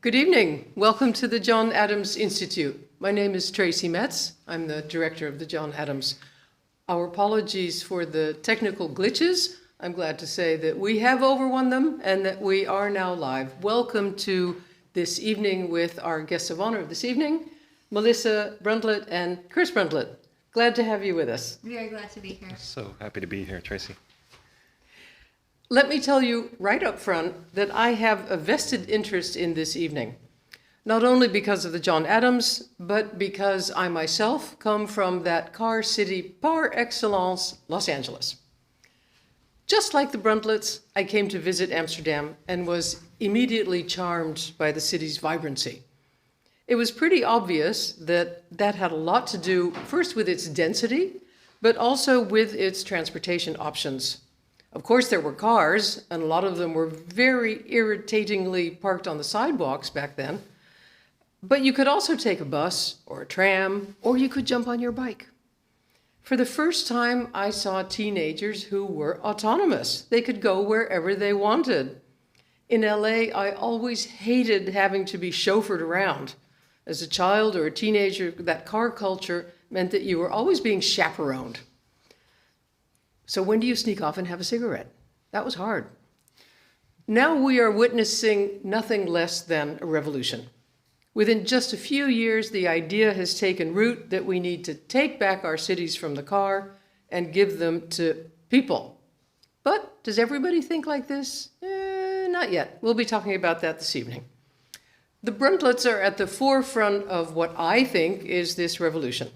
Good evening. Welcome to the John Adams Institute. My name is Tracy Metz. I'm the director of the John Adams. Our apologies for the technical glitches. I'm glad to say that we have overwon them and that we are now live. Welcome to this evening with our guests of honor this evening, Melissa Bruntlett and Chris Bruntlett. Glad to have you with us. Very glad to be here. So happy to be here, Tracy. Let me tell you right up front that I have a vested interest in this evening, not only because of the John Adams, but because I myself come from that car city par excellence, Los Angeles. Just like the Bruntletts, I came to visit Amsterdam and was immediately charmed by the city's vibrancy. It was pretty obvious that that had a lot to do first with its density, but also with its transportation options. Of course, there were cars, and a lot of them were very irritatingly parked on the sidewalks back then. But you could also take a bus or a tram, or you could jump on your bike. For the first time, I saw teenagers who were autonomous. They could go wherever they wanted. In LA, I always hated having to be chauffeured around. As a child or a teenager, that car culture meant that you were always being chaperoned. So when do you sneak off and have a cigarette? That was hard. Now we are witnessing nothing less than a revolution. Within just a few years, the idea has taken root that we need to take back our cities from the car and give them to people. But does everybody think like this? Not yet. We'll be talking about that this evening. The Bruntletts are at the forefront of what I think is this revolution.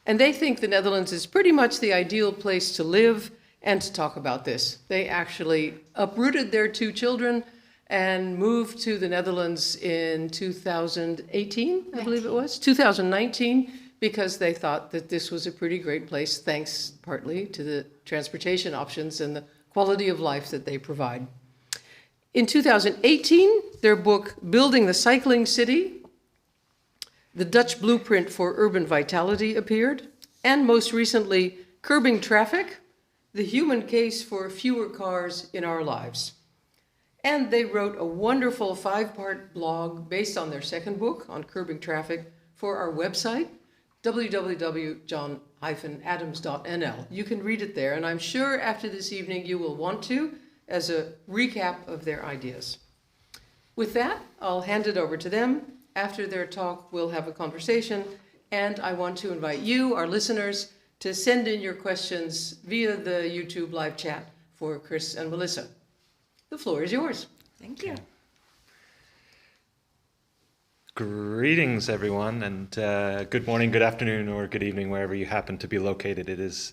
And they think the Netherlands is pretty much the ideal place to live and to talk about this. They actually uprooted their 2 children and moved to the Netherlands in 2018, I believe it was, 2019, because they thought that this was a pretty great place, thanks partly to the transportation options and the quality of life that they provide. In 2018, their book, Building the Cycling City, The Dutch Blueprint for Urban Vitality appeared, and most recently, Curbing Traffic, The Human Case for Fewer Cars in Our Lives. And they wrote a wonderful 5-part blog based on their second book on curbing traffic for our website, www.john-adams.nl. You can read it there, and I'm sure after this evening you will want to, as a recap of their ideas. With that, I'll hand it over to them. After their talk, we'll have a conversation, and I want to invite you, our listeners, to send in your questions via the YouTube live chat for Chris and Melissa. The floor is yours. Thank you. Greetings, everyone, and good morning, good afternoon, or good evening, wherever you happen to be located. It is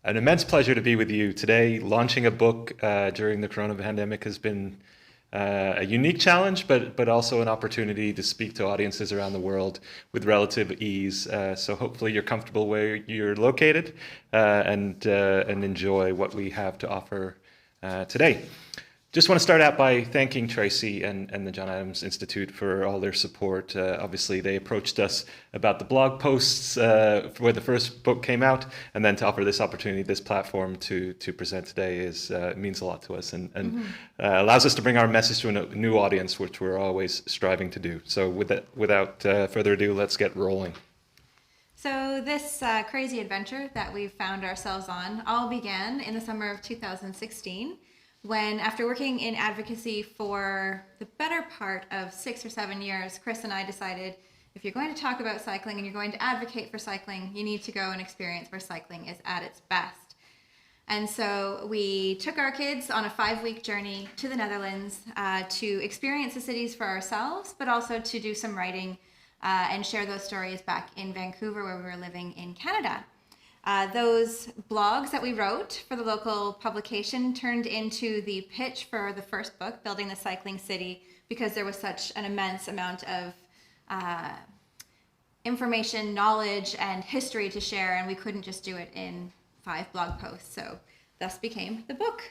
an immense pleasure to be with you today. Launching a book during the corona pandemic has been a unique challenge, but also an opportunity to speak to audiences around the world with relative ease. So hopefully you're comfortable where you're located and enjoy what we have to offer today. Just want to start out by thanking Tracy and the John Adams Institute for all their support. Obviously, they approached us about the blog posts where the first book came out, and then to offer this opportunity, this platform to present today means a lot to us and allows us to bring our message to a new audience, which we're always striving to do. So without further ado, let's get rolling. So this crazy adventure that we've found ourselves on all began in the summer of 2016. When, after working in advocacy for the better part of 6 or 7 years, Chris and I decided if you're going to talk about cycling and you're going to advocate for cycling, you need to go and experience where cycling is at its best. And so we took our kids on a 5-week journey to the Netherlands to experience the cities for ourselves, but also to do some writing and share those stories back in Vancouver, where we were living in Canada. Those blogs that we wrote for the local publication turned into the pitch for the first book, Building the Cycling City, because there was such an immense amount of information, knowledge, and history to share, and we couldn't just do it in 5 blog posts. So thus became the book.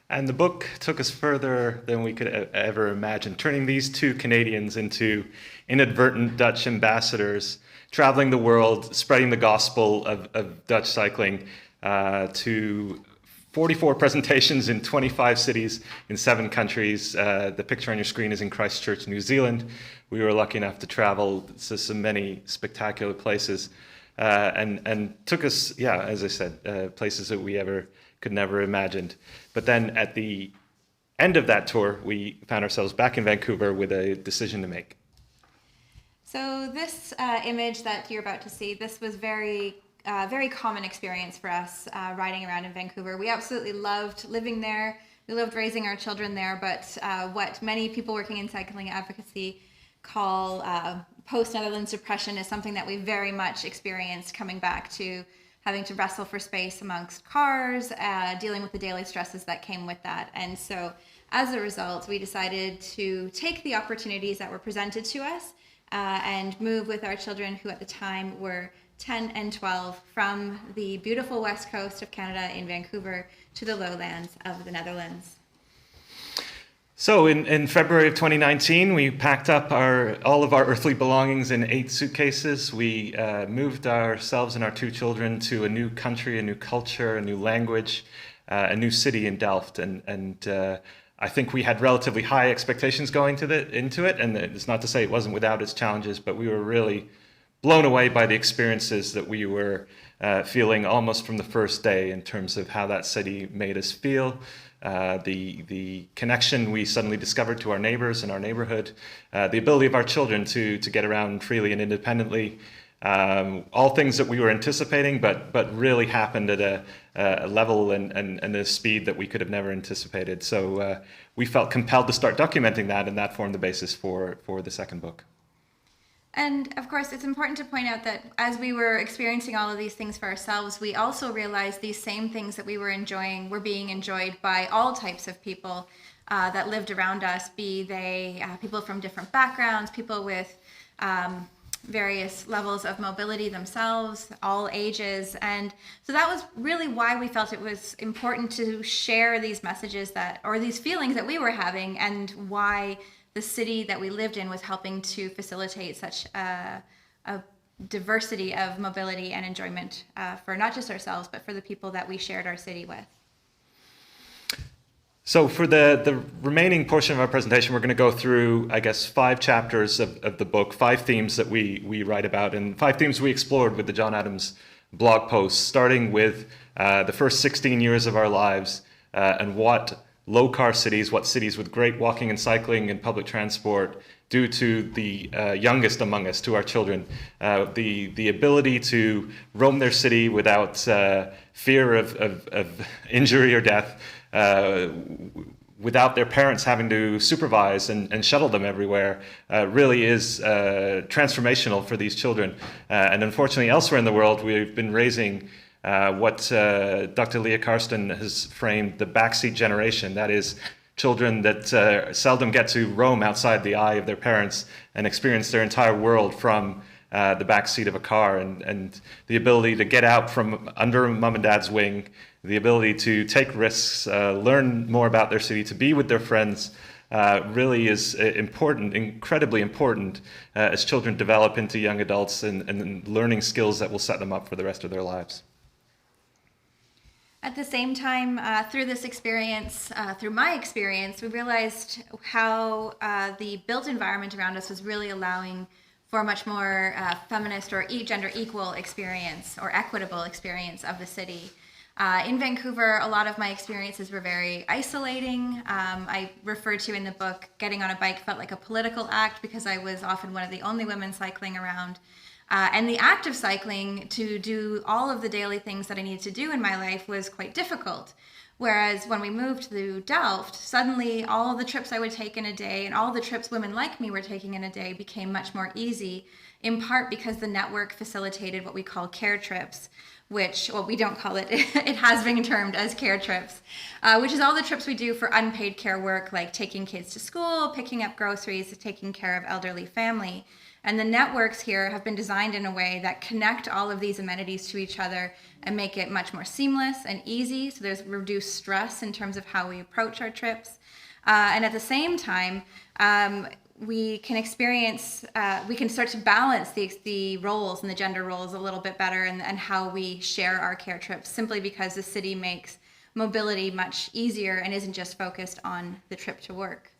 And the book took us further than we could ever imagine, turning these 2 Canadians into inadvertent Dutch ambassadors, traveling the world, spreading the gospel of Dutch cycling to 44 presentations in 25 cities in 7 countries. The picture on your screen is in Christchurch, New Zealand. We were lucky enough to travel to so many spectacular places, and took us, as I said, places that we could never imagined. But then at the end of that tour, we found ourselves back in Vancouver with a decision to make. So this image that you're about to see, this was very common experience for us riding around in Vancouver. We absolutely loved living there. We loved raising our children there, but what many people working in cycling advocacy call post-Netherlands depression is something that we very much experienced, coming back to having to wrestle for space amongst cars, dealing with the daily stresses that came with that. And so as a result, we decided to take the opportunities that were presented to us and move with our children, who at the time were 10 and 12, from the beautiful west coast of Canada in Vancouver to the lowlands of the Netherlands. So in February of 2019, we packed up all of our earthly belongings in 8 suitcases. We moved ourselves and our 2 children to a new country, a new culture, a new language, a new city in Delft. And I think we had relatively high expectations going into it. And it's not to say it wasn't without its challenges, but we were really blown away by the experiences that we were feeling almost from the first day, in terms of how that city made us feel. The connection we suddenly discovered to our neighbors in our neighborhood, the ability of our children to get around freely and independently, all things that we were anticipating, but really happened at a level and a speed that we could have never anticipated. So we felt compelled to start documenting that, and that formed the basis for the second book. And of course, it's important to point out that as we were experiencing all of these things for ourselves, we also realized these same things that we were enjoying were being enjoyed by all types of people that lived around us, be they people from different backgrounds, people with various levels of mobility themselves, all ages. And so that was really why we felt it was important to share these messages or these feelings that we were having, and why the city that we lived in was helping to facilitate such a diversity of mobility and enjoyment for not just ourselves, but for the people that we shared our city with. So for the remaining portion of our presentation, we're going to go through, I guess, 5 chapters of the book, 5 themes that we write about, and 5 themes we explored with the John Adams blog posts, starting with the first 16 years of our lives and what low-car cities, what cities with great walking and cycling and public transport do to the youngest among us, to our children. The ability to roam their city without fear of injury or death, without their parents having to supervise and shuttle them everywhere, really is transformational for these children. And unfortunately, elsewhere in the world, we've been raising what Dr. Leah Karsten has framed the backseat generation. That is, children that seldom get to roam outside the eye of their parents and experience their entire world from the backseat of a car, and the ability to get out from under mom and dad's wing, the ability to take risks, learn more about their city, to be with their friends, really is important, incredibly important, as children develop into young adults and learning skills that will set them up for the rest of their lives. At the same time, through this experience, through my experience, we realized how the built environment around us was really allowing for a much more feminist or gender equal experience or equitable experience of the city. In Vancouver, a lot of my experiences were very isolating. I refer to in the book, getting on a bike felt like a political act because I was often one of the only women cycling around. And the act of cycling to do all of the daily things that I needed to do in my life was quite difficult. Whereas when we moved to Delft, suddenly all of the trips I would take in a day and all the trips women like me were taking in a day became much more easy, in part because the network facilitated what we call care trips, which, well, we don't call it, it has been termed as care trips, which is all the trips we do for unpaid care work, like taking kids to school, picking up groceries, taking care of elderly family. And the networks here have been designed in a way that connect all of these amenities to each other and make it much more seamless and easy. So there's reduced stress in terms of how we approach our trips. And at the same time, we can start to balance the roles and the gender roles a little bit better and how we share our care trips, simply because the city makes mobility much easier and isn't just focused on the trip to work.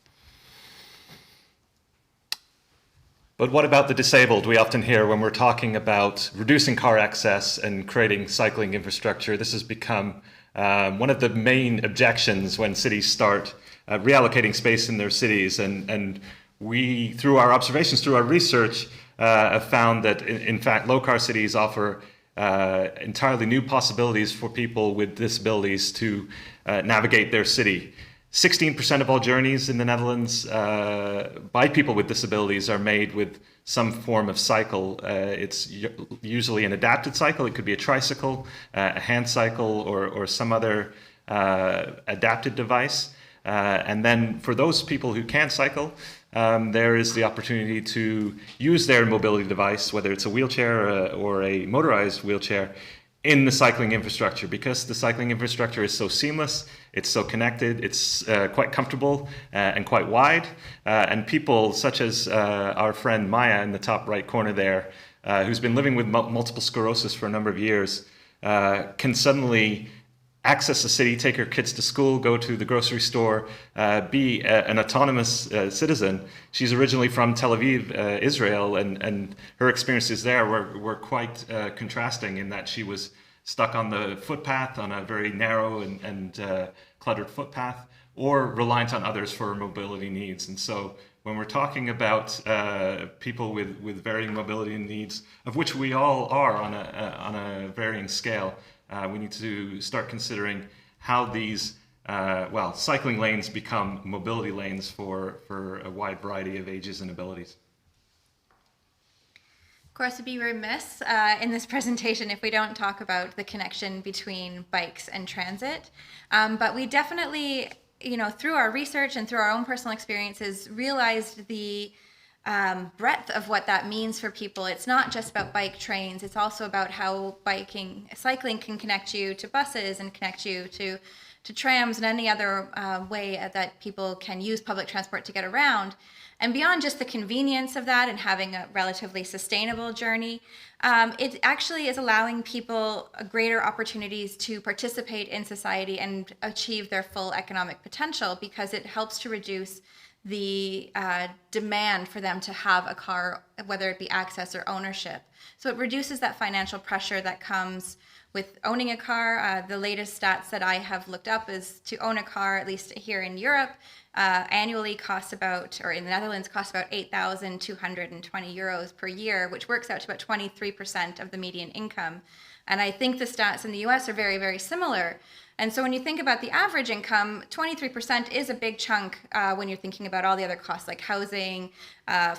But what about the disabled? We often hear when we're talking about reducing car access and creating cycling infrastructure, this has become one of the main objections when cities start reallocating space in their cities. And we, through our observations, through our research, have found that in fact low-car cities offer entirely new possibilities for people with disabilities to navigate their city. 16% of all journeys in the Netherlands by people with disabilities are made with some form of cycle. It's usually an adapted cycle. It could be a tricycle, a hand cycle, or some other adapted device. And then for those people who can't cycle, there is the opportunity to use their mobility device, whether it's a wheelchair or a motorized wheelchair, in the cycling infrastructure. Because the cycling infrastructure is so seamless, it's so connected, it's quite comfortable and quite wide. And people such as our friend Maya in the top right corner there, who's been living with multiple sclerosis for a number of years, can suddenly access the city, take her kids to school, go to the grocery store, be an autonomous citizen. She's originally from Tel Aviv, Israel, and her experiences there were quite contrasting in that she was stuck on the footpath, on a very narrow and cluttered footpath, or reliant on others for her mobility needs. And so when we're talking about people with varying mobility needs, of which we all are on a varying scale, we need to start considering how these, cycling lanes become mobility lanes for a wide variety of ages and abilities. Of course, we'd be remiss in this presentation if we don't talk about the connection between bikes and transit. But we definitely, through our research and through our own personal experiences, realized the breadth of what that means for people. It's not just about bike trains. It's also about how cycling can connect you to buses and connect you to trams and any other way that people can use public transport to get around. And beyond just the convenience of that and having a relatively sustainable journey, it actually is allowing people greater opportunities to participate in society and achieve their full economic potential, because it helps to reduce the demand for them to have a car, whether it be access or ownership. So it reduces that financial pressure that comes with owning a car. The latest stats that I have looked up is to own a car, at least here in Europe, annually costs about, or in the Netherlands, costs about 8,220 euros per year, which works out to about 23% of the median income. And I think the stats in the US are very, very similar. And so when you think about the average income, 23% is a big chunk when you're thinking about all the other costs like housing,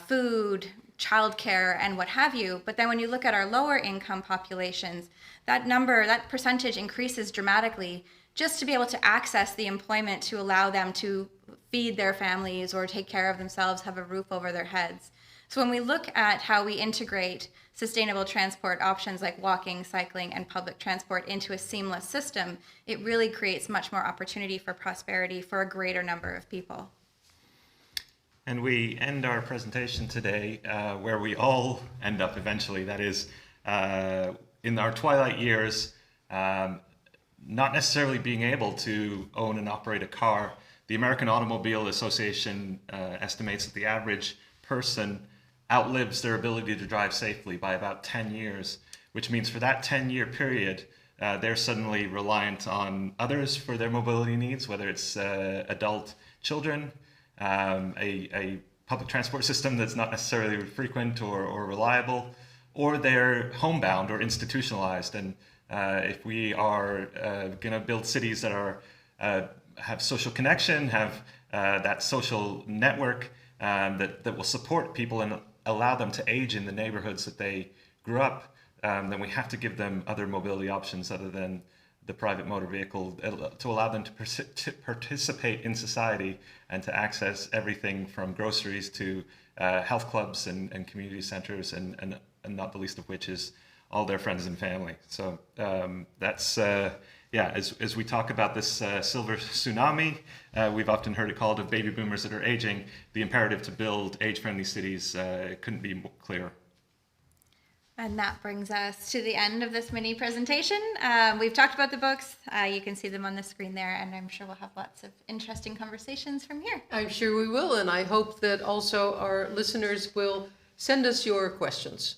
food, childcare, and what have you. But then when you look at our lower income populations, that percentage increases dramatically just to be able to access the employment to allow them to feed their families or take care of themselves, have a roof over their heads. So when we look at how we integrate sustainable transport options like walking, cycling, and public transport into a seamless system, it really creates much more opportunity for prosperity for a greater number of people. And we end our presentation today where we all end up eventually. That is, in our twilight years, not necessarily being able to own and operate a car. The American Automobile Association estimates that the average person outlives their ability to drive safely by about 10 years, which means for that 10-year period, they're suddenly reliant on others for their mobility needs, whether it's adult children, a public transport system that's not necessarily frequent or reliable, or they're homebound or institutionalized. And if we are going to build cities that are have social connection, have that social network that will support people and allow them to age in the neighborhoods that they grew up, then we have to give them other mobility options other than the private motor vehicle to allow them to participate in society and to access everything from groceries to health clubs and community centers, and not the least of which is all their friends and family. So that's, as we talk about this silver tsunami, we've often heard it called of baby boomers that are aging, the imperative to build age-friendly cities couldn't be clearer. And that brings us to the end of this mini presentation. We've talked about the books. You can see them on the screen there, and I'm sure we'll have lots of interesting conversations from here. I'm sure we will, and I hope that also our listeners will send us your questions.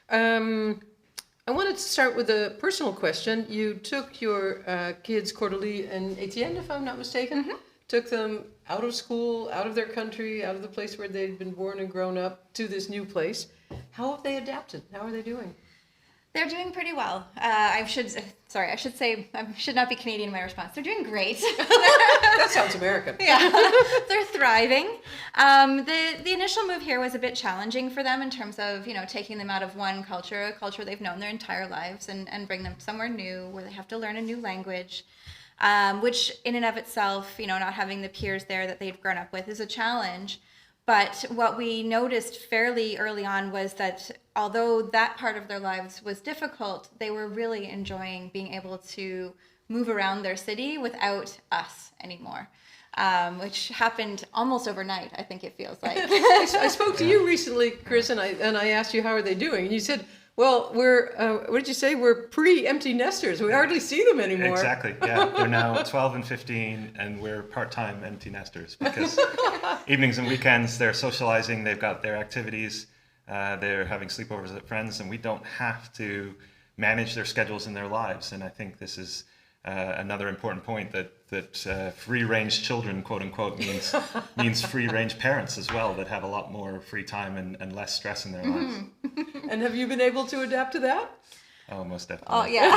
I wanted to start with a personal question. You took your kids, Cordelie and Etienne, if I'm not mistaken, took them out of school, out of their country, out of the place where they'd been born and grown up, to this new place. How have they adapted? How are they doing? They're doing pretty well. I should say, I should not be Canadian in my response. They're doing great. That sounds American. Yeah, they're thriving. The initial move here was a bit challenging for them in terms of, taking them out of one culture, a culture they've known their entire lives, and bring them somewhere new where they have to learn a new language, which in and of itself, not having the peers there that they've grown up with is a challenge. But what we noticed fairly early on was that although that part of their lives was difficult, they were really enjoying being able to move around their city without us anymore, which happened almost overnight, I think it feels like. I spoke to you recently, Chris, and I asked you, how are they doing? And you said, well, what did you say? We're pre-empty nesters. We hardly see them anymore. Exactly, yeah. They're now 12 and 15, and we're part-time empty nesters because evenings and weekends they're socializing, they've got their activities, they're having sleepovers at friends, and we don't have to manage their schedules in their lives. And I think this is another important point that free-range children, quote unquote, means free-range parents as well, that have a lot more free time and less stress in their lives. And have you been able to adapt to that? Oh, most definitely. Oh, yeah.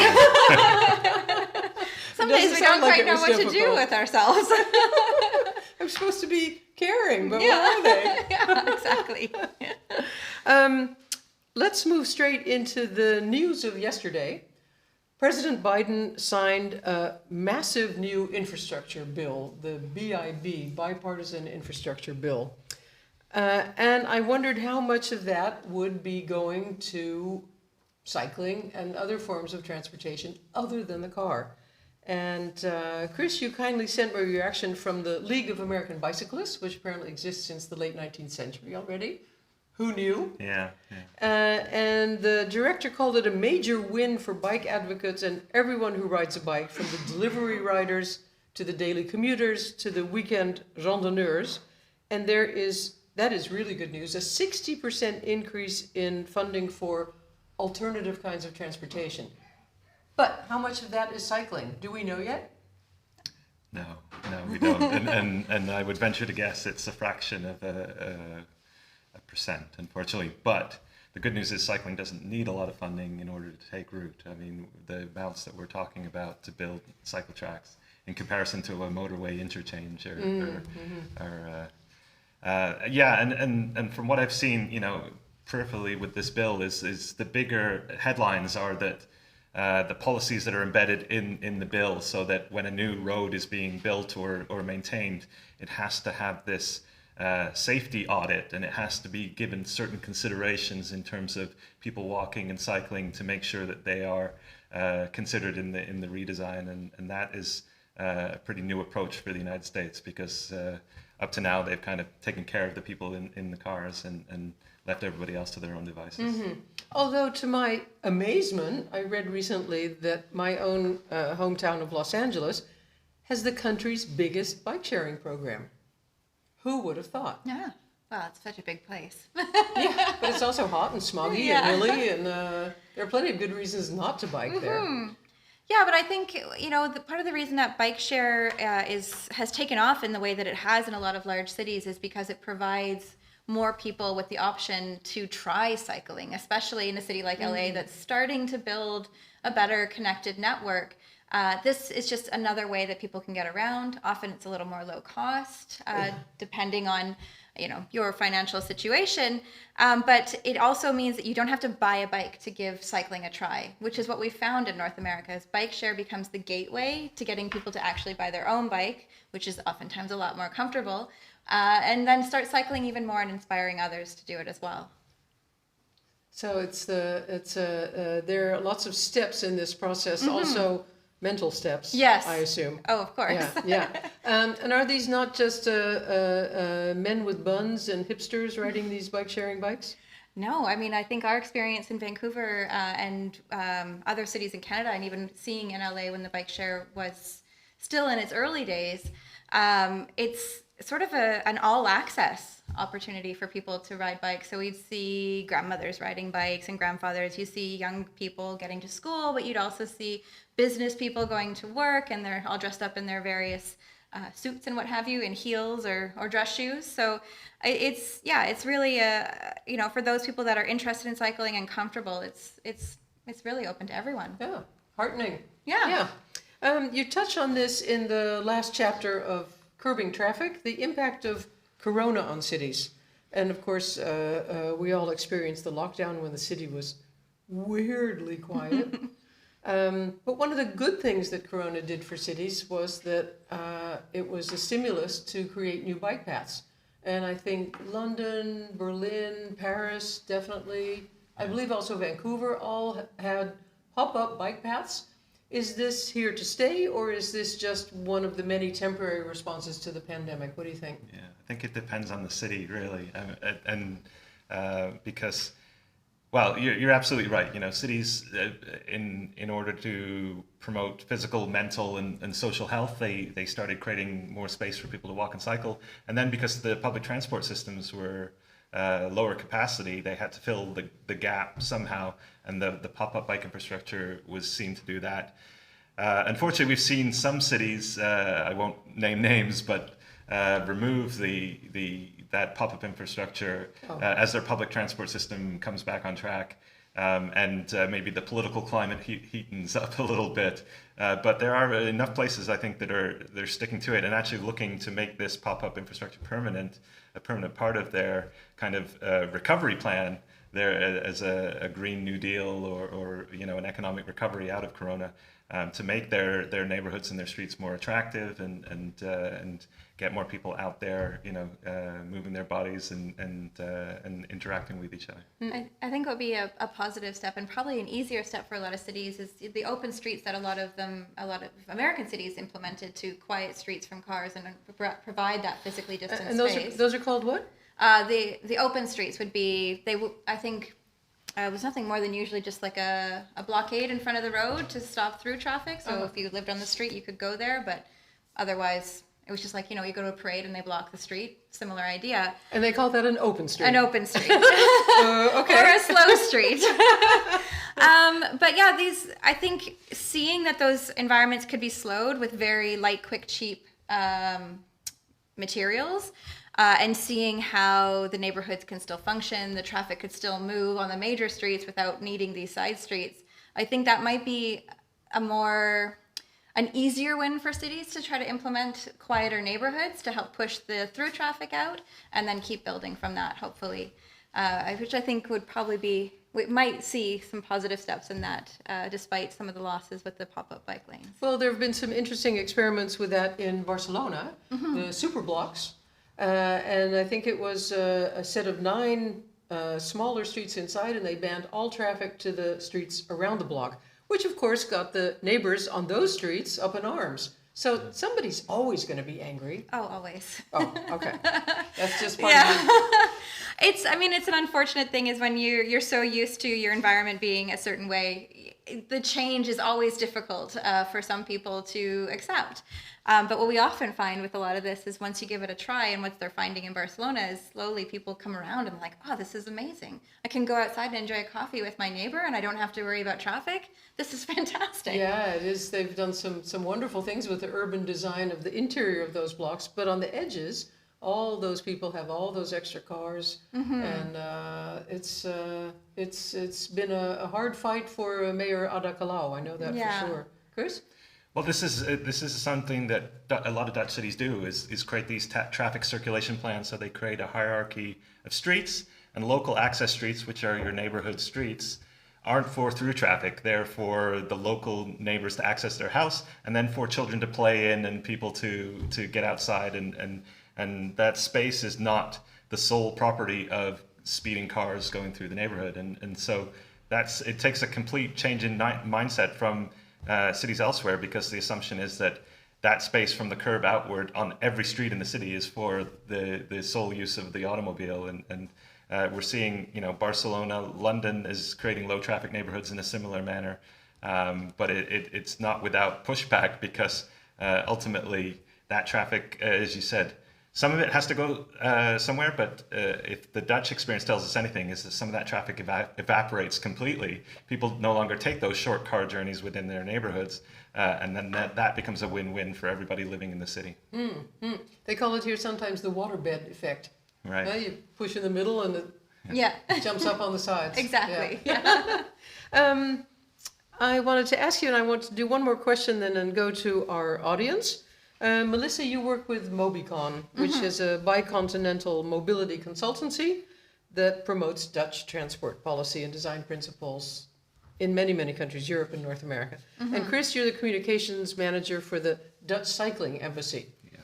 Some days we don't quite know what to do with ourselves. I'm supposed to be caring, but Yeah. where are they? Yeah, exactly. Let's move straight into the news of yesterday. President Biden signed a massive new infrastructure bill, the BIB, Bipartisan Infrastructure Bill. And I wondered how much of that would be going to cycling and other forms of transportation other than the car. And Chris, you kindly sent me a reaction from the League of American Bicyclists, which apparently exists since the late 19th century already. Who knew? Yeah. And the director called it a major win for bike advocates and everyone who rides a bike, from the delivery riders to the daily commuters to the weekend randonneurs. And that is really good news, a 60% increase in funding for alternative kinds of transportation. But how much of that is cycling? Do we know yet? No, we don't. and I would venture to guess it's a fraction of a percent, unfortunately. But the good news is cycling doesn't need a lot of funding in order to take root. I mean, the amounts that we're talking about to build cycle tracks in comparison to a motorway interchange and from what I've seen, peripherally with this bill is the bigger headlines are that the policies that are embedded in the bill, so that when a new road is being built or maintained, it has to have this safety audit, and it has to be given certain considerations in terms of people walking and cycling to make sure that they are considered in the redesign, and that is a pretty new approach for the United States, because up to now they've kind of taken care of the people in the cars and left everybody else to their own devices. Mm-hmm. Although to my amazement, I read recently that my own hometown of Los Angeles has the country's biggest bike sharing program. Who would have thought? Yeah. Well, it's such a big place. Yeah, but it's also hot and smoggy and hilly, and there are plenty of good reasons not to bike there. Yeah, but I think, part of the reason that bike share has taken off in the way that it has in a lot of large cities is because it provides more people with the option to try cycling, especially in a city like LA that's starting to build a better connected network. This is just another way that people can get around. Often it's a little more low cost, depending on your financial situation. But it also means that you don't have to buy a bike to give cycling a try, which is what we found in North America, is bike share becomes the gateway to getting people to actually buy their own bike, which is oftentimes a lot more comfortable, and then start cycling even more and inspiring others to do it as well. So there are lots of steps in this process, also mental steps. Yes. I assume. Oh, of course. Yeah. And are these not just men with buns and hipsters riding these bike sharing bikes? No, I mean, I think our experience in Vancouver and other cities in Canada, and even seeing in LA when the bike share was still in its early days, it's sort of an all access opportunity for people to ride bikes. So we'd see grandmothers riding bikes and grandfathers. You see young people getting to school, but you'd also see business people going to work, and they're all dressed up in their various suits and what have you, in heels or dress shoes. So it's really for those people that are interested in cycling and comfortable, it's really open to everyone. Yeah, heartening. Yeah. You touch on this in the last chapter of Curbing Traffic, the impact of Corona on cities. And of course, we all experienced the lockdown when the city was weirdly quiet. But one of the good things that Corona did for cities was that it was a stimulus to create new bike paths. And I think London, Berlin, Paris, definitely, I believe also Vancouver, all had pop-up bike paths. Is this here to stay, or is this just one of the many temporary responses to the pandemic? What do you think? Yeah, I think it depends on the city, really, because, well, you're absolutely right. You know, cities, in order to promote physical, mental, and social health, they started creating more space for people to walk and cycle. And then because the public transport systems were lower capacity, they had to fill the gap somehow, and the pop-up bike infrastructure was seen to do that. Unfortunately, we've seen some cities, I won't name names, but remove that pop-up infrastructure as their public transport system comes back on track, and maybe the political climate heatens up a little bit. But there are enough places, I think, they're sticking to it and actually looking to make this pop-up infrastructure a permanent part of their kind of recovery plan there as a Green New Deal or an economic recovery out of Corona, to make their neighborhoods and their streets more attractive and get more people out there, moving their bodies and interacting with each other. I think what would be a positive step, and probably an easier step for a lot of cities, is the open streets that a lot of American cities implemented to quiet streets from cars and provide that physically distanced space. Those are called what? The open streets would be, I think it was nothing more than usually just like a blockade in front of the road to stop through traffic. So if you lived on the street, you could go there, but otherwise it was just like, you go to a parade and they block the street. Similar idea. And they call that an open street. An open street. Okay. Or a slow street. But yeah, I think seeing that those environments could be slowed with very light, quick, cheap materials, and seeing how the neighborhoods can still function, the traffic could still move on the major streets without needing these side streets. I think that might be an easier win for cities to try to implement quieter neighborhoods to help push the through traffic out, and then keep building from that, hopefully, which I think we might see some positive steps in that, despite some of the losses with the pop-up bike lanes. Well, there have been some interesting experiments with that in Barcelona, the super blocks. And I think it was a set of 9 smaller streets inside, and they banned all traffic to the streets around the block, which of course got the neighbors on those streets up in arms. So somebody's always going to be angry. Oh, always. Oh, okay. That's just part of it. It's an unfortunate thing is when you're so used to your environment being a certain way, the change is always difficult for some people to accept. But what we often find with a lot of this is once you give it a try, and what they're finding in Barcelona is slowly people come around and like, oh, this is amazing. I can go outside and enjoy a coffee with my neighbor and I don't have to worry about traffic. This is fantastic. Yeah, it is. They've done some wonderful things with the urban design of the interior of those blocks, but on the edges, all those people have all those extra cars, and it's been a hard fight for Mayor Ada Colau. I know that for sure. Chris? Well, this is something that a lot of Dutch cities do is create these traffic circulation plans. So they create a hierarchy of streets, and local access streets, which are your neighborhood streets, aren't for through traffic. They're for the local neighbors to access their house, and then for children to play in and people to get outside, and that space is not the sole property of speeding cars going through the neighborhood. And so it takes a complete change in mindset from cities elsewhere, because the assumption is that space from the curb outward on every street in the city is for the sole use of the automobile, We're seeing, Barcelona, London is creating low traffic neighborhoods in a similar manner. But it's not without pushback because ultimately that traffic, as you said, some of it has to go somewhere, but if the Dutch experience tells us anything, is that some of that traffic evaporates completely. People no longer take those short car journeys within their neighborhoods, and then that becomes a win-win for everybody living in the city. They call it here sometimes the waterbed effect. Right. You push in the middle and it Yeah. jumps up on the sides. Exactly. Yeah. I wanted to ask you, and I want to do one more question then and go to our audience. Melissa, you work with Mobicon, which is a bicontinental mobility consultancy that promotes Dutch transport policy and design principles in many, many countries, Europe and North America. And Chris, you're the communications manager for the Dutch Cycling Embassy. Yeah.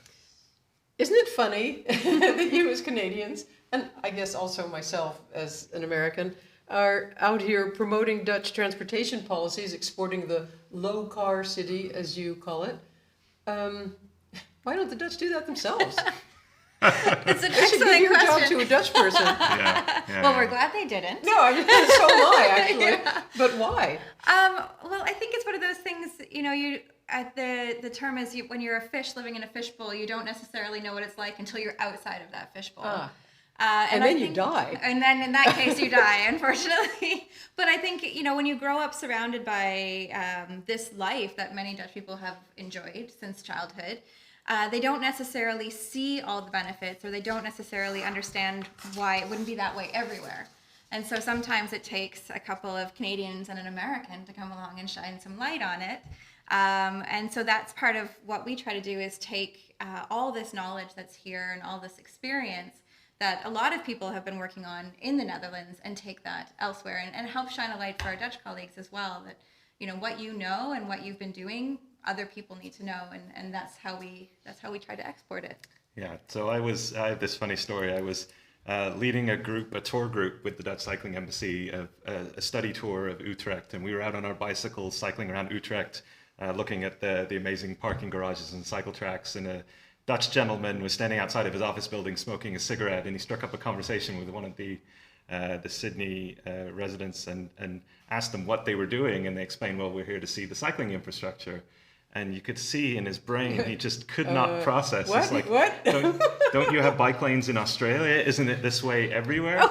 Isn't it funny that you as Canadians, and I guess also myself as an American, are out here promoting Dutch transportation policies, exporting the low car city, as you call it. Why don't the Dutch do that themselves? It's an That should be excellent your job question. to a Dutch person. Well, we're glad they didn't. No, I mean, so am I, actually. But why? Well, I think it's one of those things, you at the term is when you're a fish living in a fishbowl, you don't necessarily know what it's like until you're outside of that fishbowl. And then you die. And then in that case, you die, unfortunately. But I think, when you grow up surrounded by this life that many Dutch people have enjoyed since childhood, they don't necessarily see all the benefits, or they don't necessarily understand why it wouldn't be that way everywhere. And so sometimes it takes a couple of Canadians and an American to come along and shine some light on it. And so that's part of what we try to do, is take all this knowledge that's here and all this experience that a lot of people have been working on in the Netherlands and take that elsewhere and help shine a light for our Dutch colleagues as well, that, what you know and what you've been doing, other people need to know, and that's how we try to export it. Yeah, so I have this funny story. I was leading a tour group with the Dutch Cycling Embassy, a study tour of Utrecht, and we were out on our bicycles cycling around Utrecht, looking at the amazing parking garages and cycle tracks, and a Dutch gentleman was standing outside of his office building smoking a cigarette, and he struck up a conversation with one of the Sydney residents and asked them what they were doing, and they explained, well, we're here to see the cycling infrastructure. And you could see in his brain, he just could not process. What? It's like, What? don't you have bike lanes in Australia? Isn't it this way everywhere?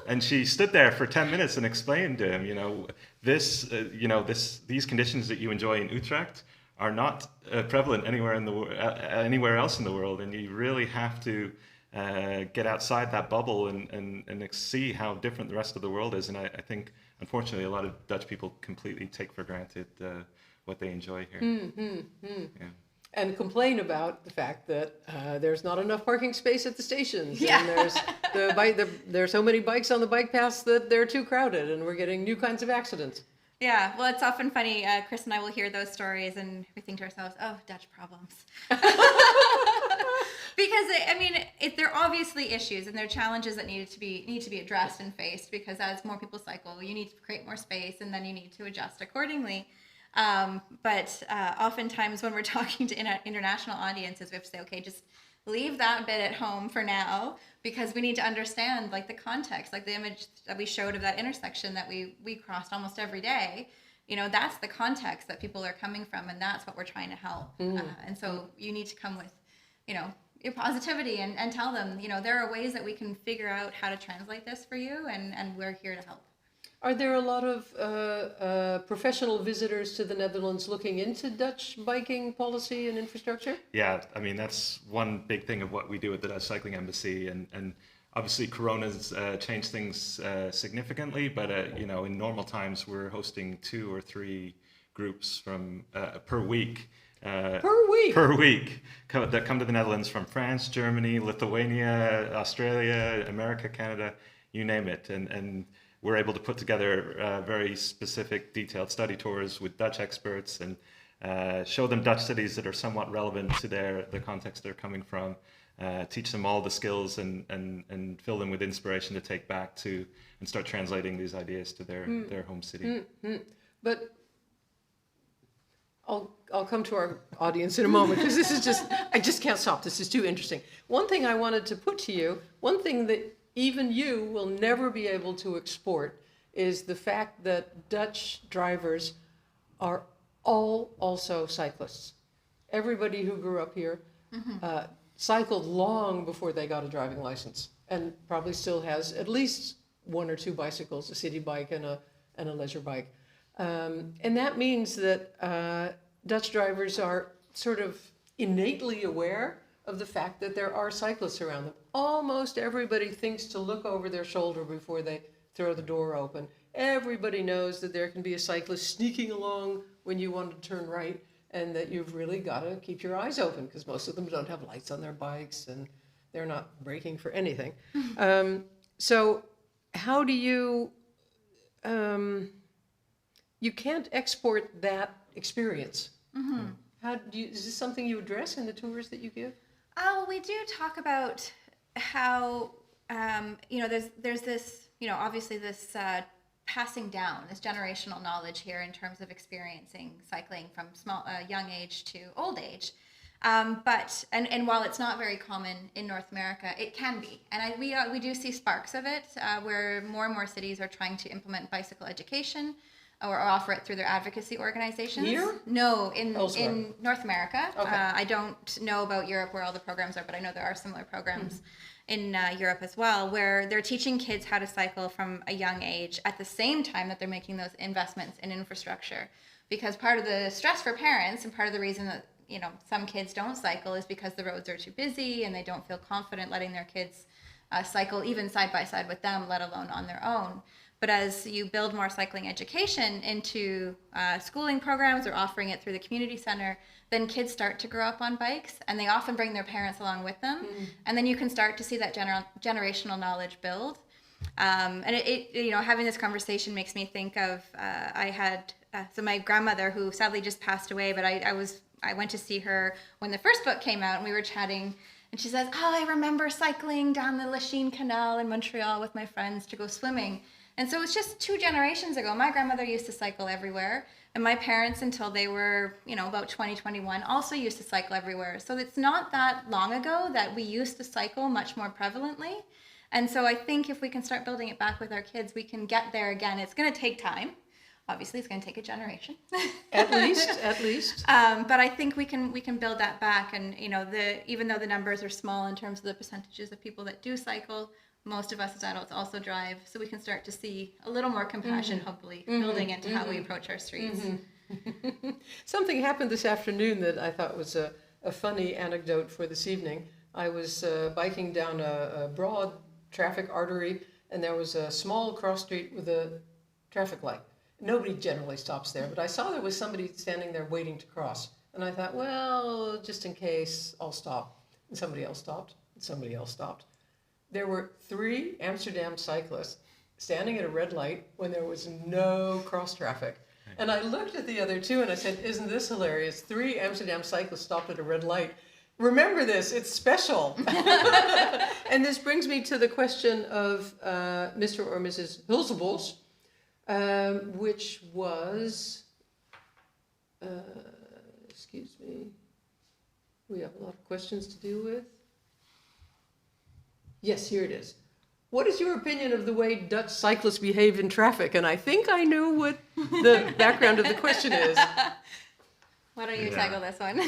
And she stood there for 10 minutes and explained to him, these conditions that you enjoy in Utrecht are not prevalent anywhere else in the world, and you really have to get outside that bubble and see how different the rest of the world is. And I think, unfortunately, a lot of Dutch people completely take for granted what they enjoy here. Yeah. And complain about the fact that there's not enough parking space at the stations. Yeah. And there's so many bikes on the bike paths that they're too crowded, and we're getting new kinds of accidents. Yeah, well, it's often funny. Chris and I will hear those stories, and we think to ourselves, "Oh, Dutch problems," because they're obviously issues, and they're challenges that need to be addressed and faced. Because as more people cycle, you need to create more space, and then you need to adjust accordingly. But oftentimes, when we're talking to international audiences, we have to say, "Okay, just leave that bit at home for now," because we need to understand the context, the image that we showed of that intersection that we crossed almost every day. That's the context that people are coming from, and that's what we're trying to help. And so you need to come with, your positivity and tell them, there are ways that we can figure out how to translate this for you, and we're here to help. Are there a lot of professional visitors to the Netherlands looking into Dutch biking policy and infrastructure? Yeah, that's one big thing of what we do at the Dutch Cycling Embassy, and obviously Corona's changed things significally, but in normal times we're hosting 2 or 3 groups from per week. Per week that come to the Netherlands from France, Germany, Lithuania, Australia, America, Canada, you name it, and we're able to put together very specific, detailed study tours with Dutch experts and show them Dutch cities that are somewhat relevant to the context they're coming from, teach them all the skills and fill them with inspiration to take back to and start translating these ideas to their home city. But I'll come to our audience in a moment, because I just can't stop. This is too interesting. One thing I wanted to put to you, one thing that even you will never be able to export is the fact that Dutch drivers are all also cyclists. Everybody who grew up here cycled long before they got a driving license, and probably still has at least one or two bicycles, a city bike and a leisure bike. And that means that Dutch drivers are sort of innately aware of the fact that there are cyclists around them. Almost everybody thinks to look over their shoulder before they throw the door open. Everybody knows that there can be a cyclist sneaking along when you want to turn right, and that you've really got to keep your eyes open, because most of them don't have lights on their bikes and they're not braking for anything. So how do you, you can't export that experience. How do you, is this something you address in the tours that you give? Oh, we do talk about how, there's this, obviously this passing down, this generational knowledge here in terms of experiencing cycling from young age to old age. But while it's not very common in North America, it can be. And we do see sparks of it where more and more cities are trying to implement bicycle education or offer it through their advocacy organizations. Here? No, in North America. Okay. I don't know about Europe where all the programs are, but I know there are similar programs in Europe as well, where they're teaching kids how to cycle from a young age at the same time that they're making those investments in infrastructure. Because part of the stress for parents and part of the reason that some kids don't cycle is because the roads are too busy and they don't feel confident letting their kids cycle even side by side with them, let alone on their own. But as you build more cycling education into schooling programs or offering it through the community center, then kids start to grow up on bikes, and they often bring their parents along with them. And then you can start to see that generational knowledge build. And it having this conversation makes me think of I had my grandmother, who sadly just passed away, but I went to see her when the first book came out, and we were chatting. And she says, I remember cycling down the Lachine Canal in Montreal with my friends to go swimming. And so it's just 2 generations ago. My grandmother used to cycle everywhere. And my parents, until they were, about 20, 21, also used to cycle everywhere. So it's not that long ago that we used to cycle much more prevalently. And so I think if we can start building it back with our kids, we can get there again. It's going to take time. Obviously, it's going to take a generation. At least. But I think we can build that back. And, even though the numbers are small in terms of the percentages of people that do cycle, most of us as adults also drive, so we can start to see a little more compassion, hopefully, building into how we approach our streets. Something happened this afternoon that I thought was a funny anecdote for this evening. I was biking down a broad traffic artery, and there was a small cross street with a traffic light. Nobody generally stops there, but I saw there was somebody standing there waiting to cross. And I thought, well, just in case, I'll stop. And somebody else stopped, and somebody else stopped. There were 3 Amsterdam cyclists standing at a red light when there was no cross traffic. And I looked at the other 2 and I said, isn't this hilarious? 3 Amsterdam cyclists stopped at a red light. Remember this, it's special. And this brings me to the question of Mr. or Mrs. Hulsebos, which was, excuse me, we have a lot of questions to deal with. Yes, here it is. What is your opinion of the way Dutch cyclists behave in traffic? And I think I knew what the background of the question is. Why don't you tackle this one?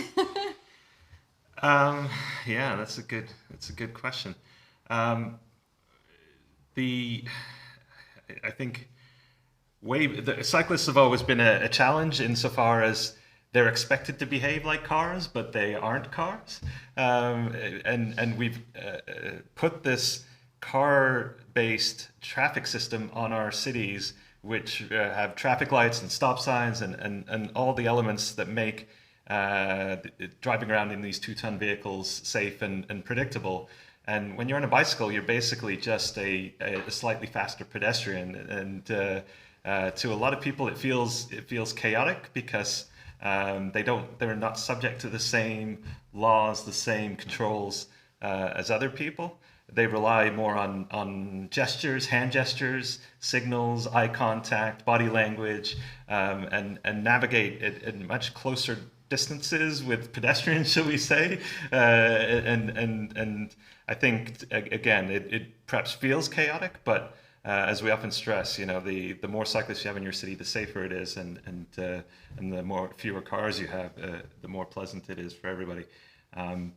That's a good question. I think the cyclists have always been a challenge insofar as they're expected to behave like cars, but they aren't cars. And we've put this car-based traffic system on our cities, which have traffic lights and stop signs and all the elements that make driving around in these 2-ton vehicles safe and predictable. And when you're on a bicycle, you're basically just a slightly faster pedestrian. And to a lot of people, it feels chaotic because they're not subject to the same laws, the same controls as other people. They rely more on gestures, hand gestures, signals, eye contact, body language, and navigate in much closer distances with pedestrians, shall we say? And I think again, it perhaps feels chaotic, but as we often stress, the more cyclists you have in your city, the safer it is, and the fewer cars you have, the more pleasant it is for everybody. You're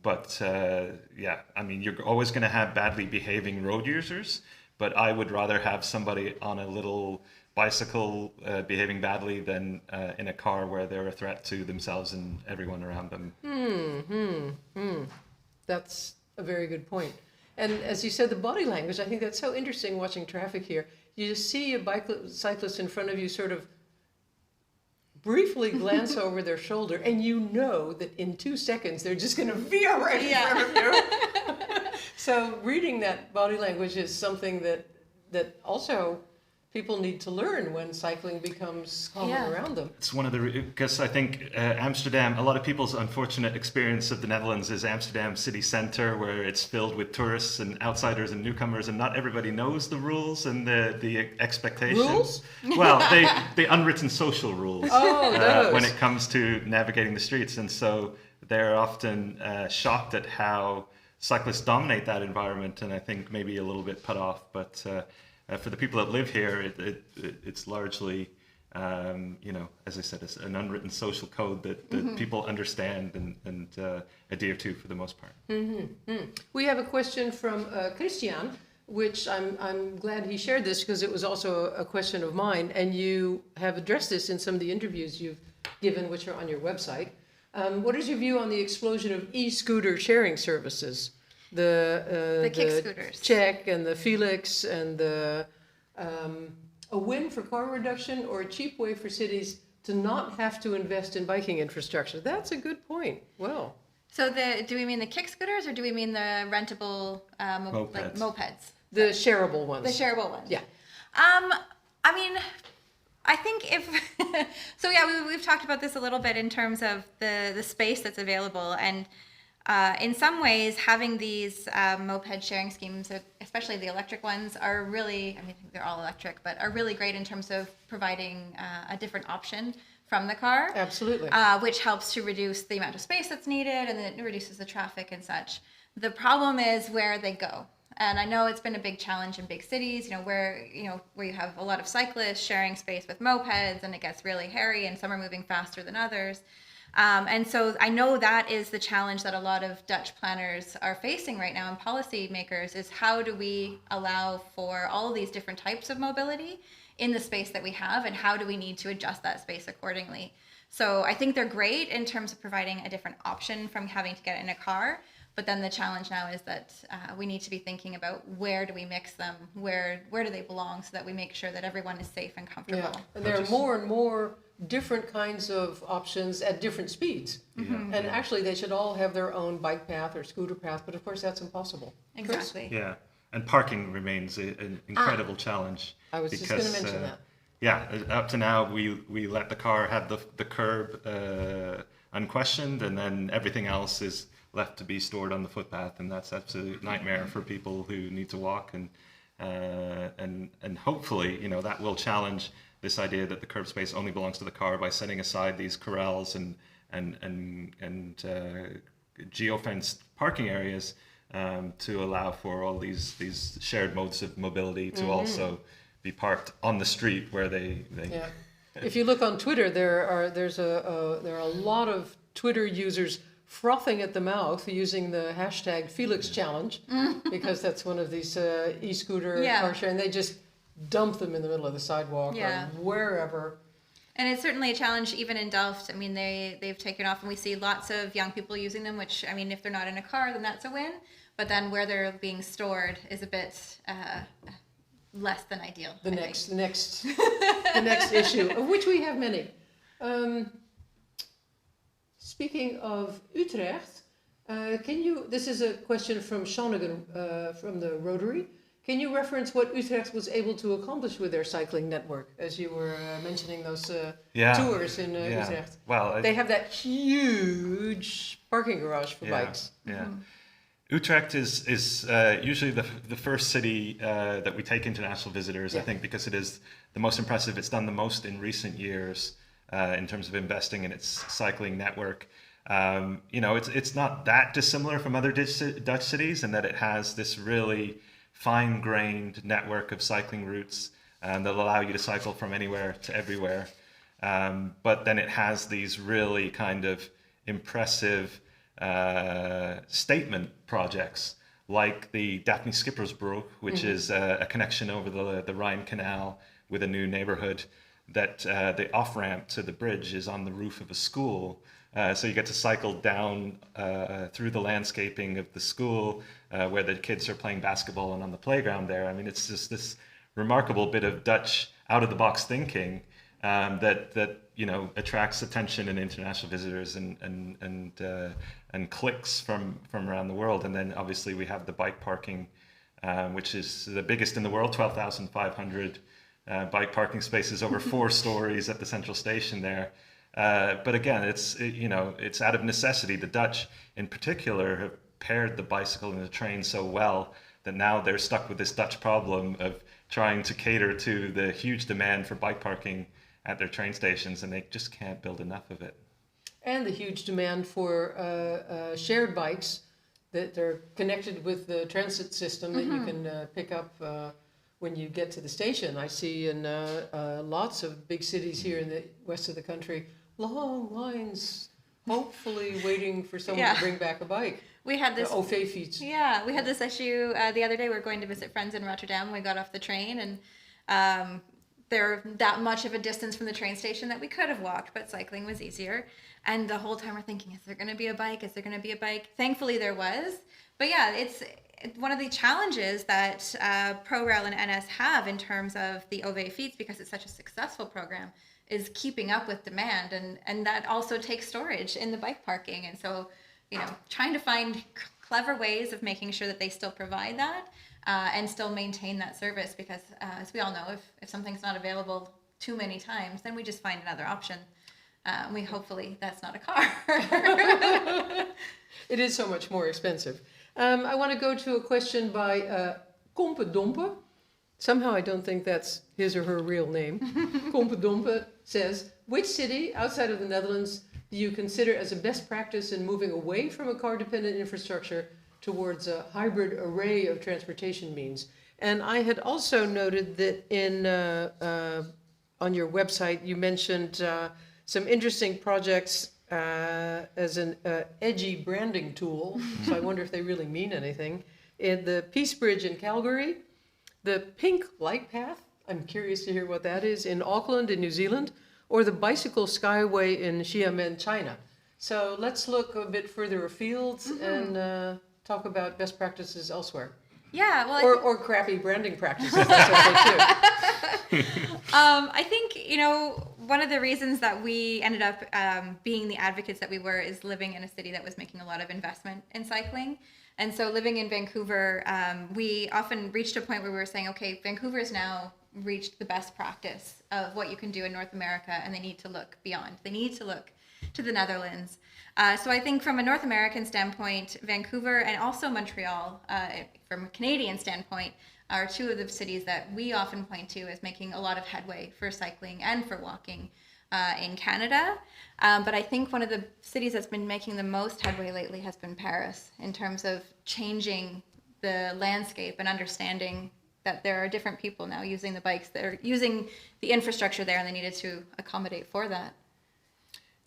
always going to have badly behaving road users, but I would rather have somebody on a little bicycle behaving badly than in a car where they're a threat to themselves and everyone around them. That's a very good point. And as you said, the body language, I think that's so interesting watching traffic here. You just see a cyclist in front of you sort of briefly glance over their shoulder, and you know that in 2 seconds they're just going to veer right in front of you. So reading that body language is something that also people need to learn when cycling becomes common around them. It's one of because I think Amsterdam, a lot of people's unfortunate experience of the Netherlands is Amsterdam city centre, where it's filled with tourists and outsiders and newcomers, and not everybody knows the rules and the expectations. Rules? Well, the unwritten social rules when it comes to navigating the streets. And so they're often shocked at how cyclists dominate that environment, and I think maybe a little bit put off. But for the people that live here, it's largely, as I said, it's an unwritten social code that people understand and adhere to for the most part. We have a question from Christian, which I'm glad he shared this because it was also a question of mine, and you have addressed this in some of the interviews you've given, which are on your website. What is your view on the explosion of e-scooter sharing services? The kick scooters, Check and the Felix, and a win for car reduction or a cheap way for cities to not have to invest in biking infrastructure? That's a good point. Well, so do we mean the kick scooters, or do we mean the rentable mopeds? The shareable ones. The shareable ones. Yeah. I think we've talked about this a little bit in terms of the space that's available, and in some ways, having these moped sharing schemes, especially the electric ones, are really, I think they're all electric, but are really great in terms of providing a different option from the car. Absolutely. Which helps to reduce the amount of space that's needed, and then it reduces the traffic and such. The problem is where they go. And I know it's been a big challenge in big cities, where you have a lot of cyclists sharing space with mopeds, and it gets really hairy, and some are moving faster than others. And so I know that is the challenge that a lot of Dutch planners are facing right now, and policymakers, is how do we allow for all of these different types of mobility in the space that we have, and how do we need to adjust that space accordingly? So I think they're great in terms of providing a different option from having to get in a car. But then the challenge now is that we need to be thinking about where do we mix them, where do they belong, so that we make sure that everyone is safe and comfortable. Yeah. And there are more and more different kinds of options at different speeds. And actually they should all have their own bike path or scooter path, but of course that's impossible. Exactly. Chris? Yeah, and parking remains an incredible challenge. I was just going to mention that. Yeah, up to now we let the car have the curb unquestioned, and then everything else is left to be stored on the footpath, and that's absolute nightmare for people who need to walk. And hopefully, that will challenge this idea that the curb space only belongs to the car by setting aside these corrals and geofenced parking areas to allow for all these shared modes of mobility to also be parked on the street where they. Yeah. If you look on Twitter, there are a lot of Twitter users frothing at the mouth using the hashtag Felix Challenge, because that's one of these e-scooter car sharing. They just dump them in the middle of the sidewalk or wherever. And it's certainly a challenge even in Delft. I mean, they've taken off, and we see lots of young people using them, which, I mean, if they're not in a car, then that's a win. But then where they're being stored is a bit less than ideal. The next issue, of which we have many. Speaking of Utrecht, this is a question from Shonigan from the Rotary. Can you reference what Utrecht was able to accomplish with their cycling network, as you were mentioning those tours in Utrecht? Well, they have that huge parking garage for bikes. Yeah. Utrecht is usually the first city that we take international visitors, I think, because it is the most impressive. It's done the most in recent years in terms of investing in its cycling network. It's not that dissimilar from other Dutch cities in that it has this really fine-grained network of cycling routes that allow you to cycle from anywhere to everywhere. But then it has these really kind of impressive statement projects like the Daphne Schippersbrug, which is a connection over the Rhine Canal with a new neighborhood that the off-ramp to the bridge is on the roof of a school. So you get to cycle down through the landscaping of the school where the kids are playing basketball and on the playground there. I mean, it's just this remarkable bit of Dutch out-of-the-box thinking that attracts attention and international visitors and clicks from around the world. And then obviously we have the bike parking, which is the biggest in the world, 12,500 bike parking spaces over 4 stories at the central station there. But again, it's out of necessity. The Dutch in particular have paired the bicycle and the train so well that now they're stuck with this Dutch problem of trying to cater to the huge demand for bike parking at their train stations, and they just can't build enough of it. And the huge demand for shared bikes that are connected with the transit system that you can pick up when you get to the station. I see in lots of big cities here in the west of the country, long lines, hopefully waiting for someone to bring back a bike. We had this. Yeah, we had this issue the other day. We were going to visit friends in Rotterdam. We got off the train, and they're that much of a distance from the train station that we could have walked, but cycling was easier. And the whole time we're thinking, is there going to be a bike? Is there going to be a bike? Thankfully, there was. But yeah, it's one of the challenges that ProRail and NS have in terms of the OV feeds, because it's such a successful program, is keeping up with demand, and that also takes storage in the bike parking. And so, trying to find clever ways of making sure that they still provide that and still maintain that service, because as we all know, if something's not available too many times, then we just find another option. Hopefully that's not a car. It is so much more expensive. I want to go to a question by Kompe Dompe. Somehow I don't think that's his or her real name. Kompe Dompe says, which city outside of the Netherlands do you consider as a best practice in moving away from a car-dependent infrastructure towards a hybrid array of transportation means? And I had also noted that on your website you mentioned some interesting projects as an edgy branding tool. So I wonder if they really mean anything. In the Peace Bridge in Calgary, the Pink Light Path, I'm curious to hear what that is, in Auckland in New Zealand, or the Bicycle Skyway in Xiamen, China. So let's look a bit further afield and talk about best practices elsewhere. Yeah, well, or crappy branding practices. That's okay too. I think, one of the reasons that we ended up being the advocates that we were is living in a city that was making a lot of investment in cycling. And so living in Vancouver, we often reached a point where we were saying, okay, Vancouver has now reached the best practice of what you can do in North America, and they need to look beyond. They need to look to the Netherlands. So I think from a North American standpoint, Vancouver and also Montreal, from a Canadian standpoint, are two of the cities that we often point to as making a lot of headway for cycling and for walking in Canada. But I think one of the cities that's been making the most headway lately has been Paris, in terms of changing the landscape and understanding that there are different people now using the bikes, that are using the infrastructure there, and they needed to accommodate for that.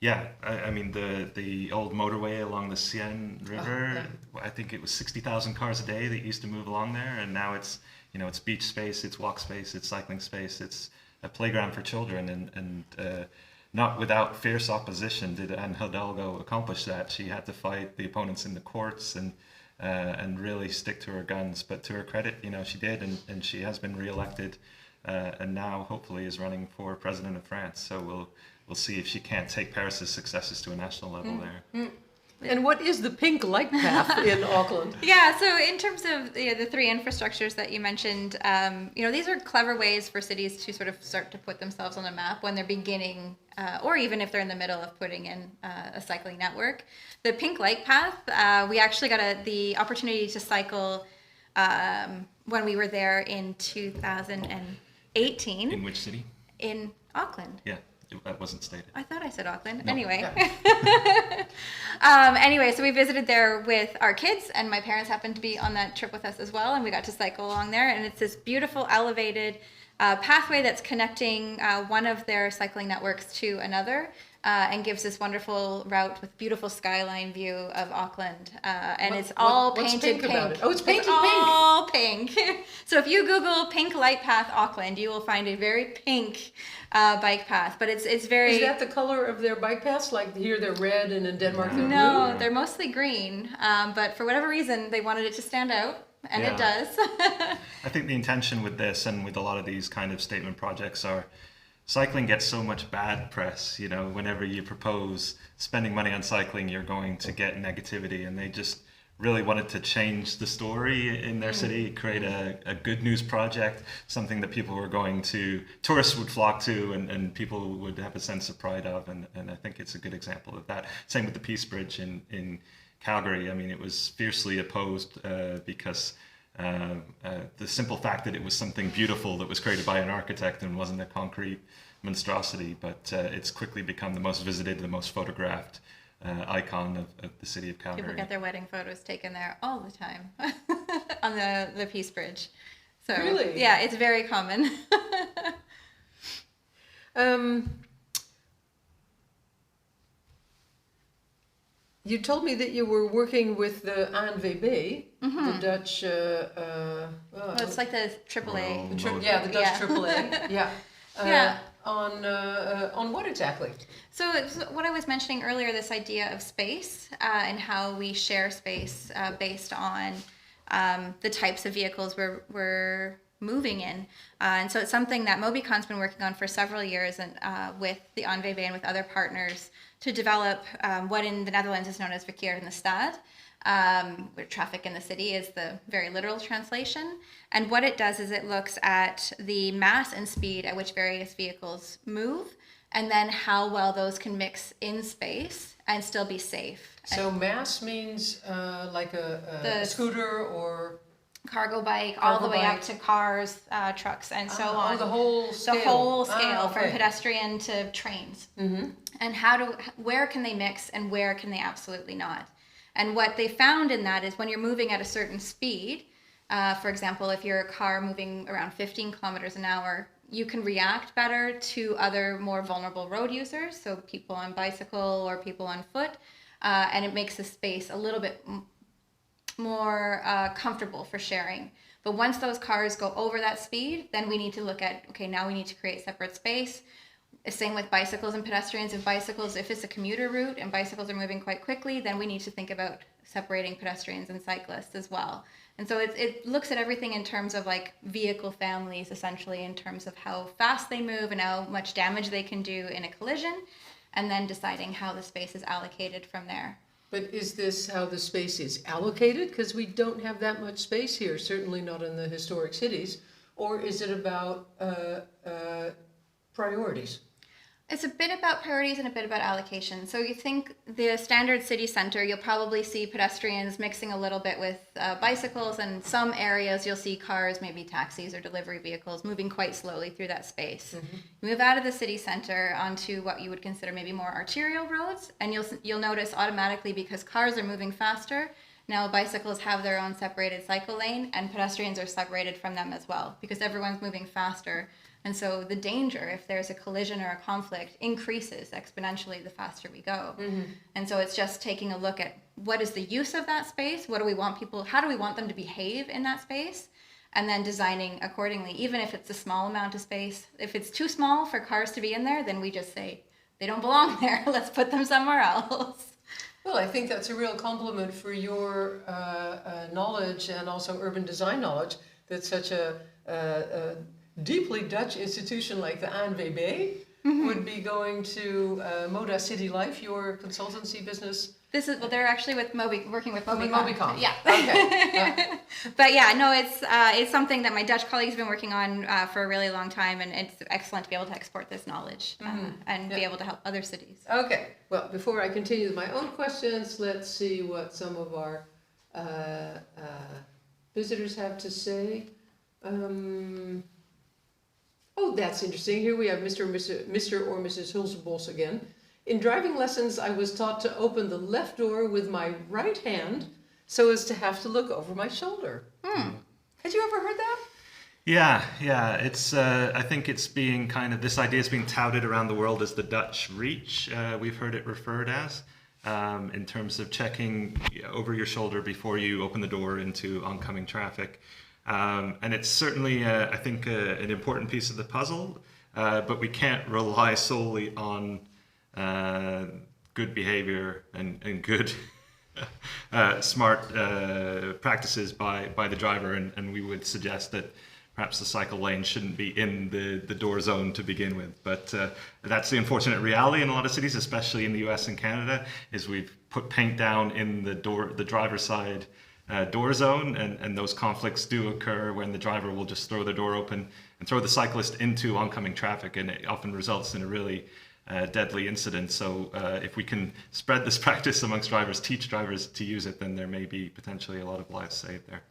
Yeah, I mean, the old motorway along the Seine River, I think it was 60,000 cars a day that used to move along there, and now it's, it's beach space, it's walk space, it's cycling space, it's a playground for children, and not without fierce opposition did Anne Hidalgo accomplish that. She had to fight the opponents in the courts and really stick to her guns, but to her credit, she did, and she has been re-elected, and now hopefully is running for president of France. So we'll see if she can't take Paris's successes to a national level there. And what is the Pink Light Path in Auckland? Yeah, so in terms of the three infrastructures that you mentioned, these are clever ways for cities to sort of start to put themselves on a map when they're beginning, or even if they're in the middle of putting in a cycling network. The Pink Light Path, we actually got the opportunity to cycle when we were there in 2018. In which city? In Auckland. Yeah. That wasn't stated. I thought I said Auckland. No. Anyway. Yeah. Anyway, so we visited there with our kids, and my parents happened to be on that trip with us as well, and we got to cycle along there. And it's this beautiful elevated pathway that's connecting one of their cycling networks to another, and gives this wonderful route with beautiful skyline view of Auckland. And it's all painted pink pink. about it? Oh, it's painted all pink. So if you Google Pink Light Path Auckland, you will find a very pink bike path. But it's very... Is that the color of their bike paths? Like here they're red and in Denmark they're blue? No, they're mostly green. But for whatever reason, they wanted it to stand out. And it does. I think the intention with this and with a lot of these kind of statement projects are cycling gets so much bad press. You know, whenever you propose spending money on cycling, you're going to get negativity. And they just really wanted to change the story in their city, create a good news project, something that people were going to, tourists would flock to and people would have a sense of pride of. And I think it's a good example of that. Same with the Peace Bridge in Calgary. I mean, it was fiercely opposed because the simple fact that it was something beautiful that was created by an architect and wasn't a concrete monstrosity, but it's quickly become the most visited, the most photographed icon of the city of Calgary. People get their wedding photos taken there all the time on the Peace Bridge. So Really? yeah, it's very common. You told me that you were working with the ANWB, the Dutch... Well, it's like the AAA. the Dutch AAA. Yeah. Yeah. On what exactly? So it's what I was mentioning earlier, this idea of space and how we share space based on the types of vehicles we're moving in. And so it's something that Mobicon's been working on for several years and with the ANWB and with other partners to develop what in the Netherlands is known as verkeer in de stad, where traffic in the city is the very literal translation. And what it does is it looks at the mass and speed at which various vehicles move, and then how well those can mix in space and still be safe. So mass means like a scooter or... Cargo bike, all the way bike. up to cars, trucks, and so on. The whole scale. The whole scale, okay. from pedestrian to trains. Mm-hmm. And where can they mix and where can they absolutely not? And what they found in that is when you're moving at a certain speed, for example, if you're a car moving around 15 kilometers an hour, you can react better to other more vulnerable road users, so people on bicycle or people on foot, and it makes the space a little bit more comfortable for sharing. But once those cars go over that speed, then we need to look at, okay, now we need to create separate space. Same with bicycles and pedestrians. If it's a commuter route and bicycles are moving quite quickly, then we need to think about separating pedestrians and cyclists as well. And so it looks at everything in terms of like vehicle families, essentially, in terms of how fast they move and how much damage they can do in a collision, and then deciding how the space is allocated from there. But is this how the space is allocated? Because we don't have that much space here, certainly not in the historic cities. Or is it about priorities? It's a bit about priorities and a bit about allocation. So you think the standard city center, you'll probably see pedestrians mixing a little bit with bicycles, and some areas you'll see cars, maybe taxis or delivery vehicles, moving quite slowly through that space. Mm-hmm. You move out of the city center onto what you would consider maybe more arterial roads, and you'll notice automatically, because cars are moving faster, now bicycles have their own separated cycle lane, and pedestrians are separated from them as well, because everyone's moving faster. And so the danger, if there's a collision or a conflict, increases exponentially the faster we go. Mm-hmm. And so it's just taking a look at what is the use of that space, how do we want them to behave in that space, and then designing accordingly, even if it's a small amount of space. If it's too small for cars to be in there, then we just say, they don't belong there, let's put them somewhere else. Well, I think that's a real compliment for your knowledge and also urban design knowledge, that such a deeply Dutch institution like the ANWB would be going to Moda Citylife, your consultancy business. They're actually working with Mobicon. Mobicon. Yeah. Okay. Yeah. But yeah, no, it's something that my Dutch colleagues have been working on for a really long time, and it's excellent to be able to export this knowledge and be able to help other cities. Okay. Well, before I continue with my own questions, let's see what some of our visitors have to say. Oh, that's interesting. Here we have Mr. or Mrs. Hulsebos again. In driving lessons, I was taught to open the left door with my right hand so as to have to look over my shoulder. Had you ever heard that? Yeah. It's I think it's being this idea is being touted around the world as the Dutch reach. We've heard it referred as in terms of checking over your shoulder before you open the door into oncoming traffic. And it's certainly, I think, an important piece of the puzzle, but we can't rely solely on good behavior and good smart practices by the driver, and we would suggest that perhaps the cycle lane shouldn't be in the door zone to begin with. But that's the unfortunate reality in a lot of cities, especially in the US and Canada, is we've put paint down in the driver's side door zone, and those conflicts do occur when the driver will just throw the door open and throw the cyclist into oncoming traffic, and it often results in a really deadly incident. So if we can spread this practice amongst drivers, teach drivers to use it, then there may be potentially a lot of lives saved there.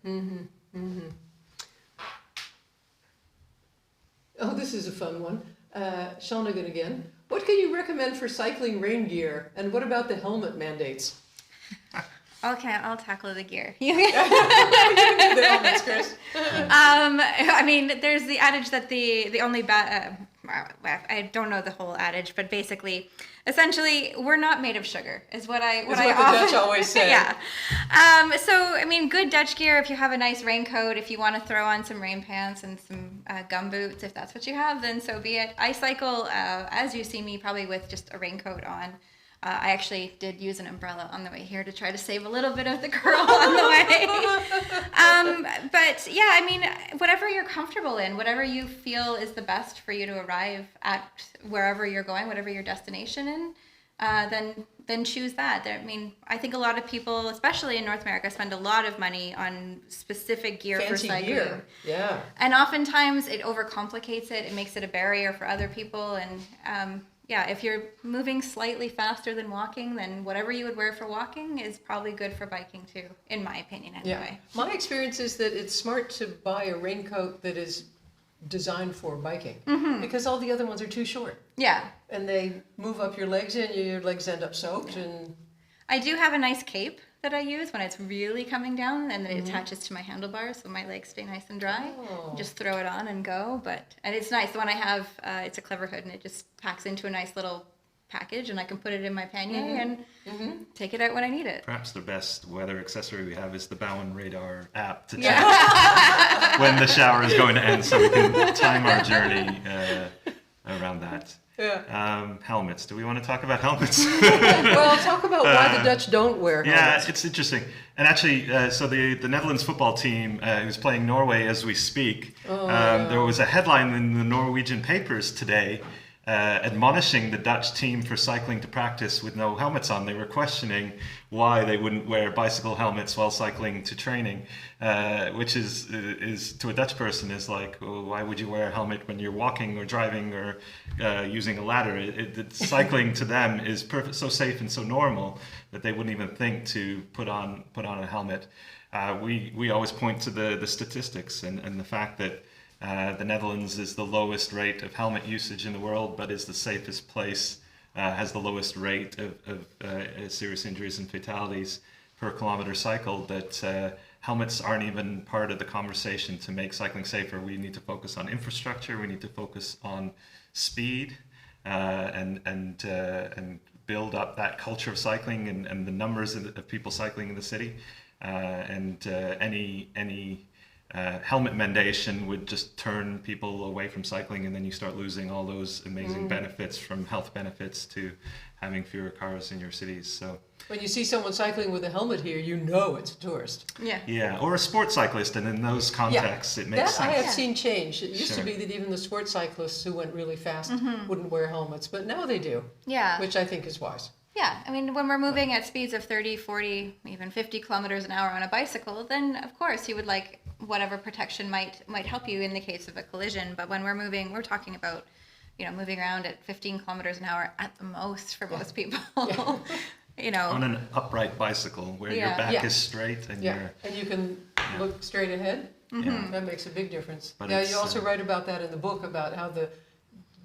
Oh, this is a fun one. Shawnigan again. What can you recommend for cycling rain gear? And what about the helmet mandates? Okay, I'll tackle the gear. You can do the helmets, Chris. I mean, there's the adage that the only bad... I don't know the whole adage, but basically, essentially, we're not made of sugar, is what I the often, Dutch always say. Yeah. So, I mean, good Dutch gear, if you have a nice raincoat, if you want to throw on some rain pants and some gum boots, if that's what you have, then so be it. I cycle, as you see me, probably with just a raincoat on. I actually did use an umbrella on the way here to try to save a little bit of the curl on the way. But yeah, I mean, whatever you're comfortable in, whatever you feel is the best for you to arrive at wherever you're going, whatever your destination in, then choose that. I mean, I think a lot of people, especially in North America, spend a lot of money on specific gear Fancy for cycling. Gear. Yeah. And oftentimes it overcomplicates it. It makes it a barrier for other people. And yeah, if you're moving slightly faster than walking, then whatever you would wear for walking is probably good for biking too, in my opinion anyway. Yeah. My experience is that it's smart to buy a raincoat that is designed for biking because all the other ones are too short. Yeah. And they move up your legs and your legs end up soaked. And I do have a nice cape that I use when it's really coming down, and then it attaches to my handlebars so my legs stay nice and dry. Oh. Just throw it on and go. And it's nice. The one I have, it's a clever hood, and it just packs into a nice little package, and I can put it in my pannier and take it out when I need it. Perhaps the best weather accessory we have is the Bowen Radar app to check when the shower is going to end, so we can time our journey around that. yeah. Helmets. Do we want to talk about helmets? Well, talk about why the Dutch don't wear helmets. Yeah, it's interesting. And actually, so the Netherlands football team who's playing Norway as we speak, there was a headline in the Norwegian papers today admonishing the Dutch team for cycling to practice with no helmets on. They were questioning why they wouldn't wear bicycle helmets while cycling to training, which is to a Dutch person is like, well, why would you wear a helmet when you're walking or driving or using a ladder? Cycling to them is so safe and so normal that they wouldn't even think to put on a helmet. We always point to the statistics and the fact that the Netherlands is the lowest rate of helmet usage in the world, but is the safest place, has the lowest rate of serious injuries and fatalities per kilometer cycled, that helmets aren't even part of the conversation to make cycling safer. We need to focus on infrastructure, we need to focus on speed, and build up that culture of cycling and the numbers of people cycling in the city. Any helmet mandation would just turn people away from cycling, and then you start losing all those amazing benefits, from health benefits to having fewer cars in your cities. So When you see someone cycling with a helmet here, you know it's a tourist. Yeah. Or a sports cyclist, and in those contexts, it makes that sense. I have seen change. It used to Sure. be that even the sports cyclists who went really fast wouldn't wear helmets, but now they do, Yeah. which I think is wise. Yeah, I mean, when we're moving at speeds of 30, 40, even 50 kilometers an hour on a bicycle, then of course you would like whatever protection might help you in the case of a collision. But when we're moving, we're talking about, moving around at 15 kilometers an hour at the most for most people. On an upright bicycle where your back is straight and you're... And you can look straight ahead. Yeah. That makes a big difference. But Yeah, it's, you also write about that in the book, about how the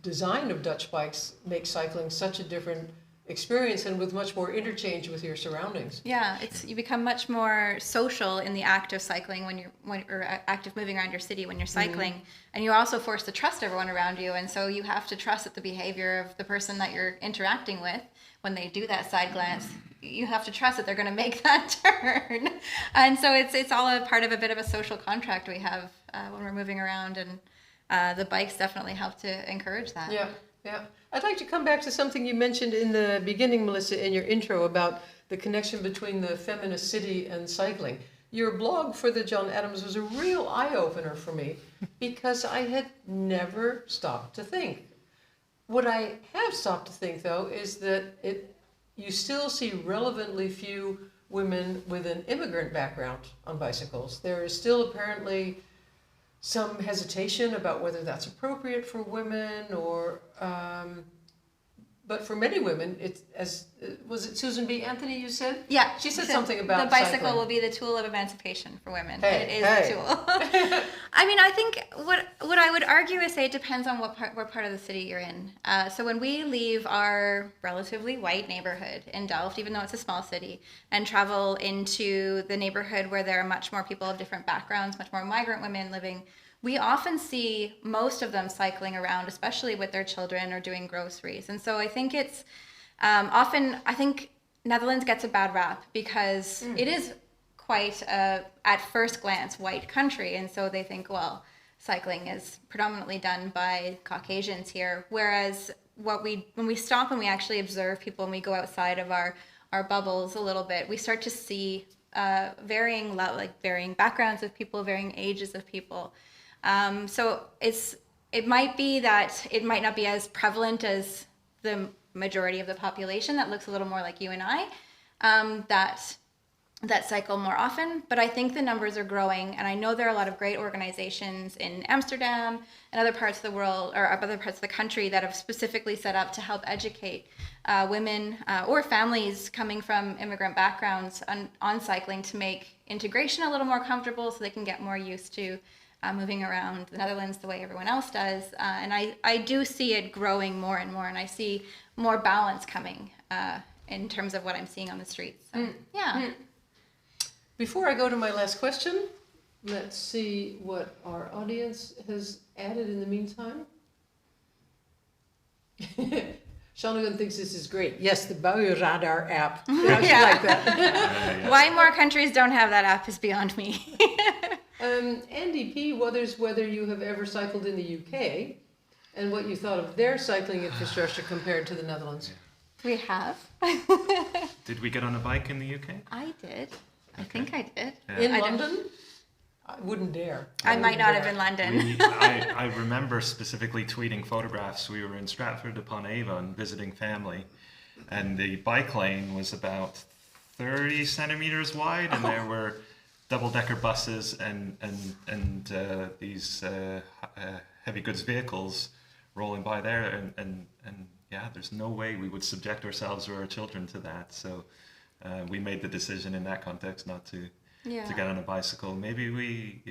design of Dutch bikes makes cycling such a different experience and with much more interchange with your surroundings. Yeah, you become much more social in the act of cycling or act of moving around your city when you're cycling, and you're also forced to trust everyone around you, and so you have to trust that the behavior of the person that you're interacting with, when they do that side glance, you have to trust that they're going to make that turn, and so it's all a part of a bit of a social contract we have when we're moving around, and the bikes definitely help to encourage that. Yeah, yeah. I'd like to come back to something you mentioned in the beginning, Melissa, in your intro about the connection between the feminist city and cycling. Your blog for the John Adams was a real eye-opener for me because I had never stopped to think. What I have stopped to think, though, is that you still see relevantly few women with an immigrant background on bicycles. There is still apparently some hesitation about whether that's appropriate for women or, but for many women, was it Susan B. Anthony you said? Yeah. She said something about the bicycle cycling. will be the tool of emancipation for women. Hey, it is a tool. I mean, I think what I would argue is say it depends on what part of the city you're in. So when we leave our relatively white neighborhood in Delft, even though it's a small city, and travel into the neighborhood where there are much more people of different backgrounds, much more migrant women living, we often see most of them cycling around, especially with their children or doing groceries. And so I think it's often, I think Netherlands gets a bad rap because it is quite at first glance, white country. And so they think, well, cycling is predominantly done by Caucasians here. Whereas when we stop and we actually observe people and we go outside of our bubbles a little bit, we start to see varying backgrounds of people, varying ages of people. So it might be that it might not be as prevalent as the majority of the population that looks a little more like you and I, that cycle more often, but I think the numbers are growing, and I know there are a lot of great organizations in Amsterdam and other parts of the world or other parts of the country that have specifically set up to help educate women or families coming from immigrant backgrounds on cycling to make integration a little more comfortable so they can get more used to moving around the Netherlands the way everyone else does. And I do see it growing more and more, and I see more balance coming in terms of what I'm seeing on the streets. So, yeah. Before I go to my last question, let's see what our audience has added in the meantime. Shanagan thinks this is great. Yes, the Buienradar app. Yeah, she like that. Why more countries don't have that app is beyond me. Andy P. wonders whether you have ever cycled in the UK and what you thought of their cycling infrastructure compared to the Netherlands. We have. Did we get on a bike in the UK? I did. I think I did. Yeah. In London? I wouldn't dare. I might not have in London. I remember specifically tweeting photographs. We were in Stratford-upon-Avon visiting family, and the bike lane was about 30 centimeters wide, and there were double-decker buses and these heavy goods vehicles rolling by there, and yeah, there's no way we would subject ourselves or our children to that. So we made the decision in that context not to get on a bicycle. Maybe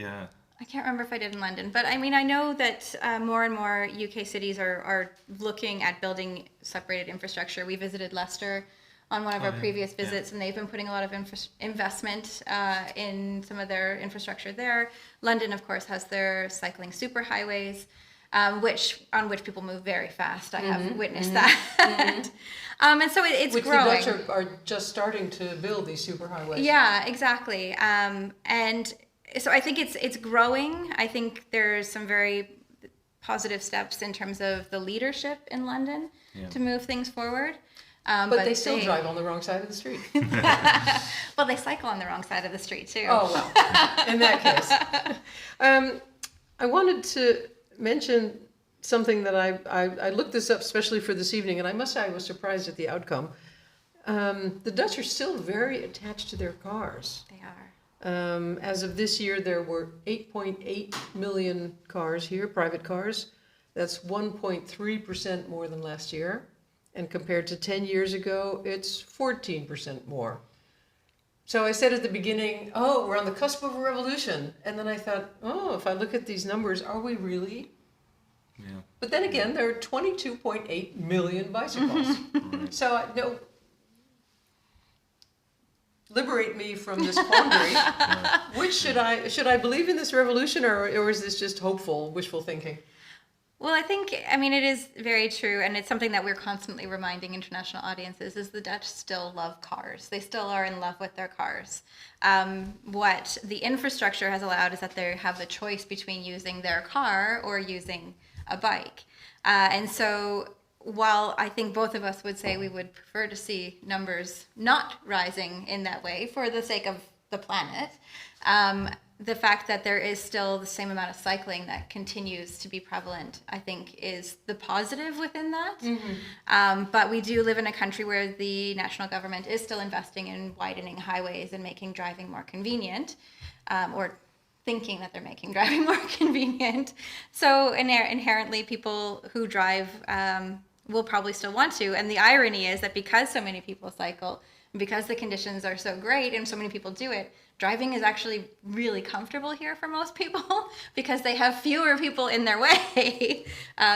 I can't remember if I did in London, but I mean, I know that more and more UK cities are looking at building separated infrastructure. We visited Leicester on one of our previous visits, and they've been putting a lot of investment in some of their infrastructure there. London, of course, has their cycling superhighways, on which people move very fast. I have witnessed that. And so it's which growing. The Dutch are just starting to build these superhighways. Yeah, exactly. And so I think it's growing. I think there's some very positive steps in terms of the leadership in London to move things forward. But they still drive on the wrong side of the street. Well, they cycle on the wrong side of the street too. Oh, well, in that case. I wanted to mention something that I looked this up especially for this evening, and I must say I was surprised at the outcome. The Dutch are still very attached to their cars. They are. As of this year, there were 8.8 million cars here, private cars. That's 1.3% more than last year. And compared to 10 years ago, it's 14% more. So I said at the beginning, oh, we're on the cusp of a revolution. And then I thought, oh, if I look at these numbers, are we really? Yeah. But then again, there are 22.8 million bicycles. Right. So, no, liberate me from this quandary. Which should I believe in this revolution, or is this just hopeful, wishful thinking? Well, I mean, it is very true, and it's something that we're constantly reminding international audiences, is the Dutch still love cars. They still are in love with their cars. What the infrastructure has allowed is that they have the choice between using their car or using a bike. And so while I think both of us would say we would prefer to see numbers not rising in that way for the sake of the planet, the fact that there is still the same amount of cycling that continues to be prevalent, I think, is the positive within that. Mm-hmm. But we do live in a country where the national government is still investing in widening highways and making driving more convenient, or thinking that they're making driving more convenient. So inherently, people who drive will probably still want to. And the irony is that because so many people cycle, because the conditions are so great and so many people do it, driving is actually really comfortable here for most people because they have fewer people in their way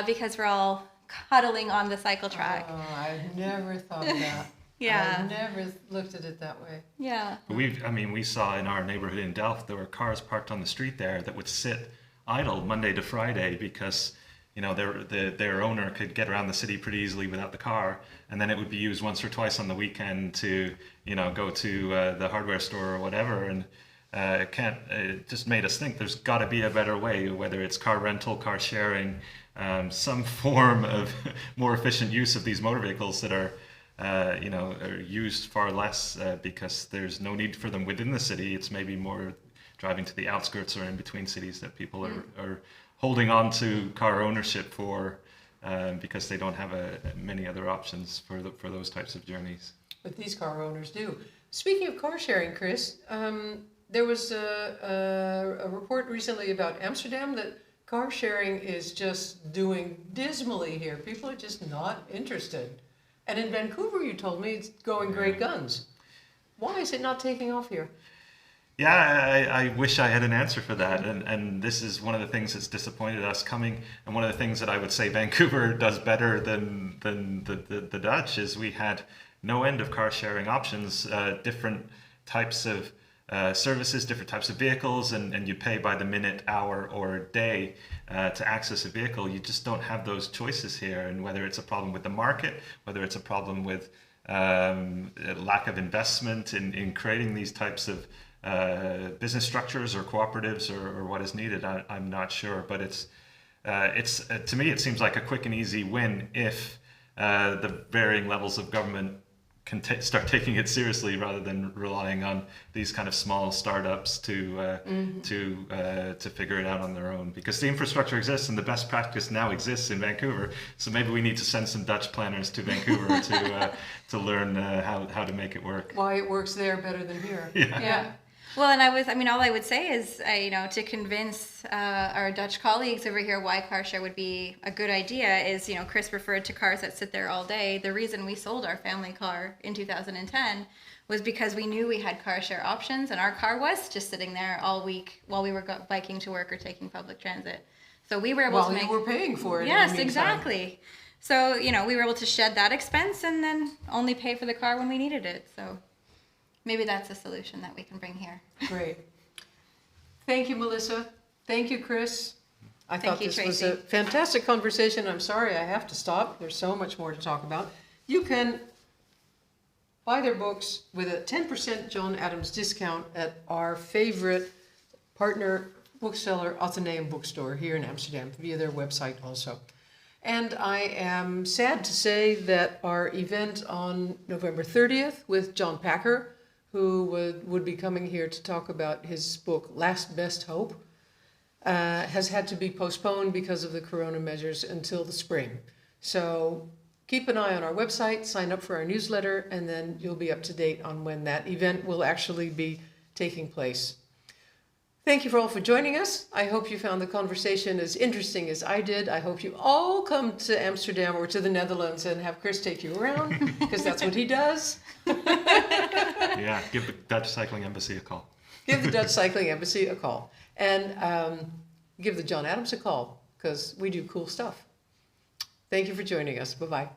because we're all cuddling on the cycle track. Oh, I've never thought of that. Yeah. I've never looked at it that way. Yeah. We saw in our neighborhood in Delft, there were cars parked on the street there that would sit idle Monday to Friday because, you know, their owner could get around the city pretty easily without the car, and then it would be used once or twice on the weekend to, you know, go to the hardware store or whatever. And it just made us think there's got to be a better way, whether it's car rental, car sharing, some form of more efficient use of these motor vehicles that are used far less because there's no need for them within the city. It's maybe more driving to the outskirts or in between cities that people are holding on to car ownership for because they don't have many other options for those types of journeys. But these car owners do. Speaking of car sharing, Chris, there was a report recently about Amsterdam that car sharing is just doing dismally here. People are just not interested. And in Vancouver, you told me it's going great guns. Why is it not taking off here? Yeah, I wish I had an answer for that. And this is one of the things that's disappointed us coming. And one of the things that I would say Vancouver does better than the Dutch is we had no end of car sharing options, different types of services, different types of vehicles, and you pay by the minute, hour, or day to access a vehicle. You just don't have those choices here. And whether it's a problem with the market, whether it's a problem with lack of investment in creating these types of business structures or cooperatives or what is needed, I'm not sure. But it's to me, it seems like a quick and easy win if the varying levels of government can start taking it seriously rather than relying on these kind of small startups to figure it out on their own. Because the infrastructure exists and the best practice now exists in Vancouver. So maybe we need to send some Dutch planners to Vancouver to learn how to make it work. Why it works there better than here. Yeah. Well, and all I would say is, to convince our Dutch colleagues over here why car share would be a good idea is, Chris referred to cars that sit there all day. The reason we sold our family car in 2010 was because we knew we had car share options, and our car was just sitting there all week while we were biking to work or taking public transit. So we were able to make... While you were paying for it. Yes, exactly. So, we were able to shed that expense and then only pay for the car when we needed it, so... Maybe that's a solution that we can bring here. Great. Thank you, Melissa. Thank you, Chris. I thought this was a fantastic conversation. I'm sorry I have to stop. There's so much more to talk about. You can buy their books with a 10% John Adams discount at our favorite partner bookseller, Atheneum Bookstore, here in Amsterdam, via their website also. And I am sad to say that our event on November 30th with John Packer, who would be coming here to talk about his book, Last Best Hope, has had to be postponed because of the corona measures until the spring. So keep an eye on our website, sign up for our newsletter, and then you'll be up to date on when that event will actually be taking place. Thank you for all for joining us. I hope you found the conversation as interesting as I did. I hope you all come to Amsterdam or to the Netherlands and have Chris take you around, because that's what he does. Yeah, give the Dutch Cycling Embassy a call. Give the Dutch Cycling Embassy a call. And give the John Adams a call, because we do cool stuff. Thank you for joining us. Bye-bye.